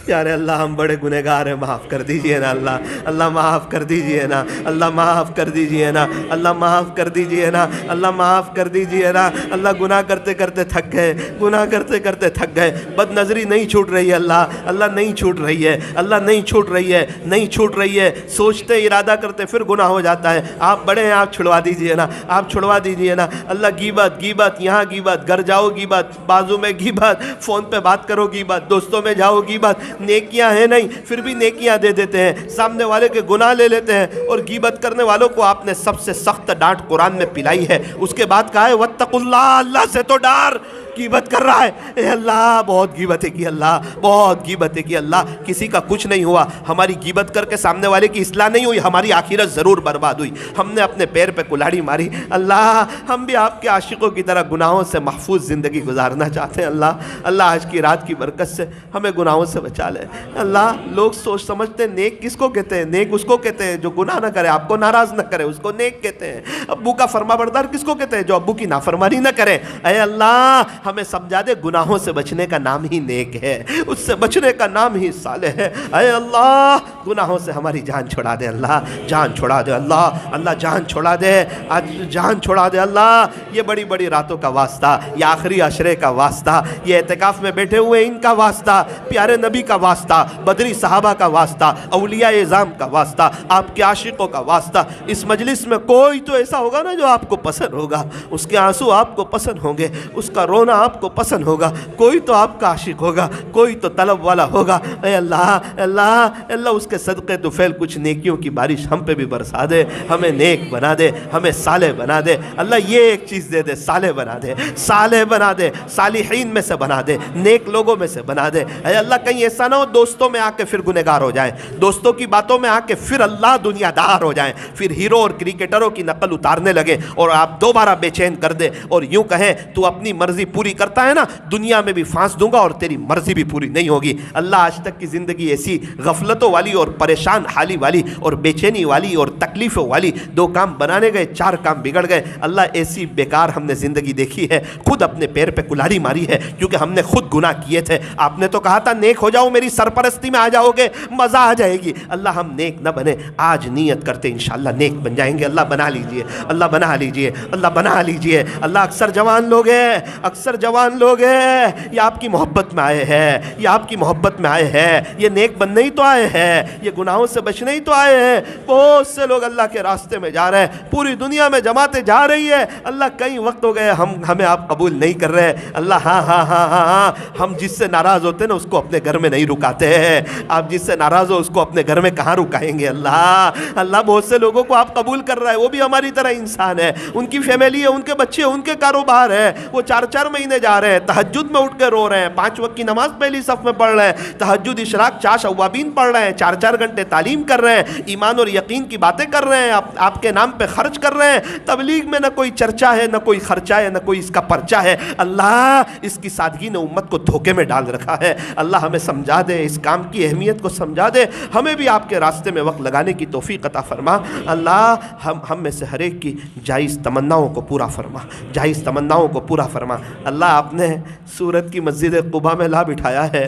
پیارے اللہ، ہم بڑے گنہگار ہیں، معاف کر دیجئے نا اللہ. اللہ معاف کر دیجئے نا. اللہ معاف کر دیجئے نا. اللہ معاف کر دیجئے نا. اللہ معاف کر دیجئے نا. اللہ گناہ کرتے کرتے تھک گئے، گناہ کرتے کرتے تھک گئے. بد نظری نہیں چھوٹ رہی ہے اللہ. اللہ نہیں چھوٹ رہی ہے. اللہ نہیں چھوٹ رہی ہے. نہیں چھوٹ رہی ہے. سوچتے ارادہ کرتے پھر گناہ ہو جاتا ہے. آپ بڑے ہیں، آپ چھڑوا دیجئے نا. آپ چھڑوا دیجئے نا. اللہ غیبت، غیبت، یہاں غیبت، گھر جاؤ غیبت، بازو میں غیبت، فون پہ بات کرو غیبت، دوستوں میں جاؤ غیبت. نیکیاں ہیں نہیں پھر بھی نیکیاں دے دیتے ہیں، سامنے والے کے گناہ لے لیتے ہیں. اور غیبت کرنے والوں کو آپ نے سب سے سخت ڈانٹ قرآن میں پلائی ہے. اس کے بعد کہا ہے واتقوا اللہ، اللہ سے تو ڈار. غیبت کر رہا ہے. اے اللہ، بہت غیبتیں کی اللہ، بہت غیبتیں کی اللہ. کسی کا کچھ نہیں ہوا، ہماری غیبت کر کے سامنے والے کی اصلاح نہیں ہوئی، ہماری آخرت ضرور برباد ہوئی. ہم نے اپنے پیر پہ کلاڑی ماری. اللہ، ہم بھی آپ کے عاشقوں کی طرح گناہوں سے محفوظ زندگی گزارنا چاہتے ہیں. اللہ، اللہ آج کی رات کی برکت سے ہمیں گناہوں سے بچا لے. اللہ، لوگ سوچ سمجھتے ہیں نیک کس کو کہتے ہیں؟ نیک اس کو کہتے ہیں جو گناہ نہ کرے، آپ کو ناراض نہ کرے، اس کو نیک کہتے ہیں. ابو کا فرما بردار کس کو کہتے ہیں؟ جو ابو کی نافرمانی نہ کرے. اے اللہ، ہمیں سمجھا دے گناہوں سے بچنے کا نام ہی نیک ہے، اس سے بچنے کا نام ہی صالح ہے. اے اللہ، گناہوں سے ہماری جان چھڑا دے. اللہ، جان چھڑا دے. اللہ، اللہ جان چھڑا دے. آج جان چھڑا دے. اللہ، یہ بڑی بڑی راتوں کا واسطہ، یہ آخری عشرے کا واسطہ، یہ اعتکاف میں بیٹھے ہوئے ان کا واسطہ، پیارے نبی کا واسطہ، بدری صحابہ کا واسطہ، اولیاء اعظام کا واسطہ، آپ کے عاشقوں کا واسطہ. اس مجلس میں کوئی تو ایسا ہوگا نا جو آپ کو پسند ہوگا، اس کے آنسو آپ کو پسند ہوں گے، اس کا رونا آپ کو پسند ہوگا. کوئی تو آپ کا عاشق ہوگا، کوئی تو طلب والا ہوگا. اے اللہ، اللہ، اللہ اس کے صدقے تو فعل کچھ نیکیوں کی بارش ہم پہ بھی برسا دے. ہمیں نیک بنا دے، ہمیں صالح بنا دے. اللہ یہ ایک چیز دے دے، صالح بنا دے، صالح بنا دے، صالحین میں سے بنا دے، نیک لوگوں میں سے بنا دے. اے اللہ، کہیں ایسا نہ ہو دوستوں میں آ کے پھر گنہگار ہو جائیں، دوستوں کی باتوں میں آ کے پھر اللہ دنیا دار ہو جائیں، پھر ہیرو اور کرکٹروں کی نقل اتارنے لگے اور آپ دوبارہ بے چین کر دے اور یوں کہیں تو اپنی مرضی پوری کرتا ہے نا، دنیا میں بھی پھانس دوں گا اور تیری مرضی بھی پوری نہیں ہوگی. اللہ، آج تک کی زندگی ایسی غفلتوں والی اور پریشان حالی والی اور بے چینی والی اور تکلیفوں والی، 2 کام بنانے گئے 4 کام بگڑ گئے. اللہ، ایسی بیکار ہم نے زندگی دیکھی ہے، خود اپنے پیر پہ کلاڑی ماری ہے کیونکہ ہم نے خود گناہ کیے تھے. آپ نے تو کہا تھا نیک ہو جاؤ، میری سرپرستی میں آ جاؤ گے، مزہ آ جائے گی. اللہ، ہم نیک نہ بنے، آج نیت کرتے انشاءاللہ نیک بن جائیں گے. اللہ بنا لیجئے، اللہ بنا لیجئے، اللہ بنا لیجئے. اللہ، اکثر جوان لوگ ہیں، اکثر جوان لوگ ہیں، یہ آپ کی محبت میں آئے ہیں، یہ آپ کی محبت میں آئے ہیں، یہ نیک بننے ہی تو آئے ہیں، یہ گناہوں سے بچنے ہی تو آئے ہیں. بہت سے لوگ اللہ کے راستے میں جا رہے ہیں، پوری دنیا میں جماعتیں جا رہی ہے. اللہ، کئی وقت ہو گئے ہمیں آپ قبول نہیں کر رہے. اللہ، ہاں ہاں ہاں ہاں ہاں، ہم جس سے ناراض ہوتے ہیں نا اس کو اپنے گھر میں نہیں رکاتے ہیں. آپ جس سے ناراض ہو اس کو اپنے گھر میں کہاں رکائیں گے؟ اللہ، اللہ بہت سے لوگوں کو آپ قبول کر رہا ہے، وہ بھی ہماری طرح انسان ہے، ان کی فیملی ہے، ان کے بچے ہیں، ان کے کاروبار ہے، وہ 4 مہینے جا رہے ہیں، تہجد میں اٹھ کے رو رہے ہیں، 5 وقت کی نماز پہلی صف میں پڑھ رہے ہیں، تہجد اشراق چاش اوابین پڑھ رہے ہیں، 4 گھنٹے تعلیم کر رہے ہیں، ایمان اور یقین کی باتیں کر رہے ہیں، آپ کے نام پہ خرچ کر رہے ہیں. تبلیغ میں نہ کوئی چرچا ہے، نہ کوئی خرچہ ہے، نہ کوئی اس کا پرچہ ہے. اللہ، اس کی سادگی نے امت کو دھوکے میں ڈال رکھا ہے. اللہ، ہمیں سمجھا دے، اس کام کی اہمیت کو سمجھا دے، ہمیں بھی آپ کے راستے میں وقت لگانے کی توفیق عطا فرما. اللہ، ہم میں سے ہر ایک کی جائز تمناؤں کو پورا فرما، جائز تمناؤں کو پورا فرما. اللہ، آپ نے سورت کی مسجد قباء میں لا بٹھایا ہے،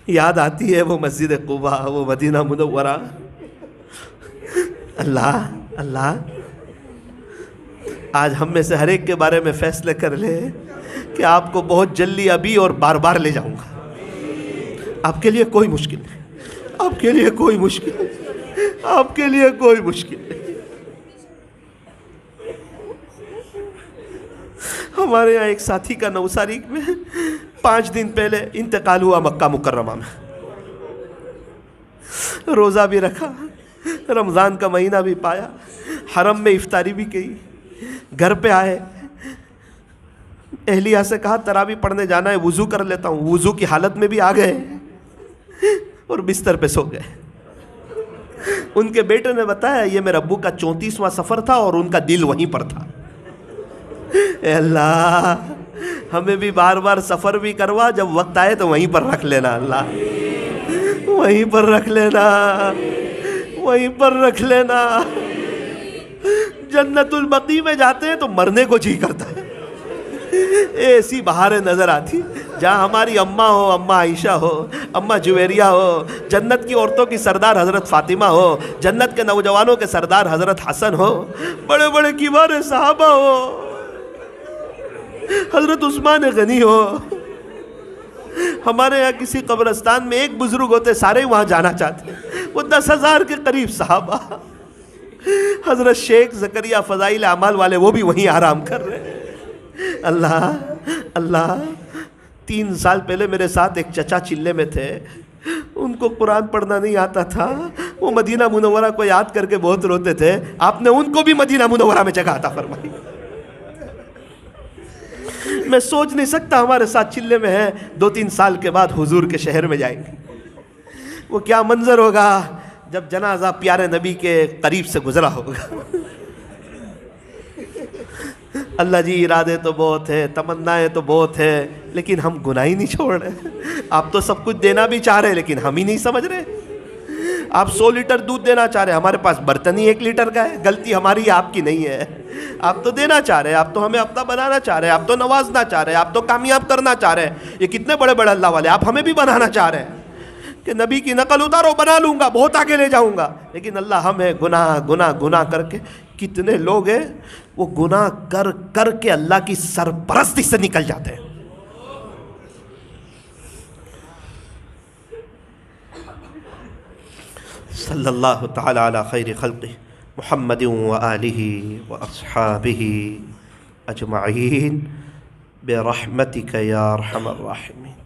یاد آتی ہے وہ مسجد قباء، وہ مدینہ منورہ. اللہ، اللہ آج ہم میں سے ہر ایک کے بارے میں فیصلے کر لے کہ آپ کو بہت جلدی ابھی اور بار بار لے جاؤں گا. آپ کے لیے کوئی مشکل نہیں، آپ کے لیے کوئی مشکل نہیں، آپ کے لیے کوئی مشکل نہیں. ہمارے یہاں ایک ساتھی کا نوساری میں 5 دن پہلے انتقال ہوا مکہ مکرمہ میں. روزہ بھی رکھا، رمضان کا مہینہ بھی پایا، حرم میں افطاری بھی کی، گھر پہ آئے، اہلیہ سے کہا تراویح پڑھنے جانا ہے، وضو کر لیتا ہوں، وضو کی حالت میں بھی آ گئے اور بستر پہ سو گئے۔ ان کے بیٹے نے بتایا یہ میرے ابو کا 34واں سفر تھا اور ان کا دل وہیں پر تھا۔ اے اللہ ہمیں بھی بار بار سفر بھی کروا، جب وقت آئے تو وہیں پر رکھ لینا، اللہ وہیں پر رکھ لینا، وہیں پر رکھ لینا۔ جنت البقیع میں جاتے ہیں تو مرنے کو جی کرتا ہے، ایسی بہاریں نظر آتی جہاں ہماری اماں ہو، اماں عائشہ ہو، اماں جویریہ ہو، جنت کی عورتوں کی سردار حضرت فاطمہ ہو، جنت کے نوجوانوں کے سردار حضرت حسن ہو، بڑے بڑے کبار صحابہ ہو، حضرت عثمان غنی ہو۔ ہمارے یہاں کسی قبرستان میں ایک بزرگ ہوتے، سارے ہی وہاں جانا چاہتے، وہ 10,000 کے قریب صحابہ۔ حضرت شیخ زکریا فضائل اعمال والے وہ بھی وہیں آرام کر رہے ہیں۔ اللہ اللہ 3 سال پہلے میرے ساتھ ایک چچا چلے میں تھے، ان کو قرآن پڑھنا نہیں آتا تھا، وہ مدینہ منورہ کو یاد کر کے بہت روتے تھے، آپ نے ان کو بھی مدینہ منورہ میں جگہ عطا فرمائی۔ میں سوچ نہیں سکتا ہمارے ساتھ چلے میں ہیں، 2-3 سال کے بعد حضور کے شہر میں جائیں گے، وہ کیا منظر ہوگا جب جنازہ پیارے نبی کے قریب سے گزرا ہوگا۔ اللہ جی ارادے تو بہت ہیں، تمنائیں تو بہت ہیں، لیکن ہم گناہ ہی نہیں چھوڑ رہے۔ آپ تو سب کچھ دینا بھی چاہ رہے ہیں لیکن ہم ہی نہیں سمجھ رہے۔ آپ 100 لیٹر دودھ دینا چاہ رہے ہیں، ہمارے پاس برتن ہی 1 لیٹر کا ہے، غلطی ہماری ہے آپ کی نہیں ہے۔ آپ تو دینا چاہ رہے ہیں، آپ تو ہمیں اپنا بنانا چاہ رہے ہیں، آپ تو نوازنا چاہ رہے ہیں، آپ تو کامیاب کرنا چاہ رہے ہیں۔ یہ کتنے بڑے بڑے اللہ والے، آپ ہمیں بھی بنانا چاہ رہے ہیں کہ نبی کی نقل اتارو، بنا لوں گا، بہت آگے لے جاؤں گا، لیکن اللہ ہم ہے گناہ گناہ گناہ کر کے۔ کتنے لوگ ہیں وہ گناہ کر کر کے اللہ کی سرپرستی سے نکل جاتے ہیں۔ صلی اللہ تعالی علی خیر خلقہ محمد وآلہ واصحابہ اجمعین برحمتک یا ارحم الراحمین۔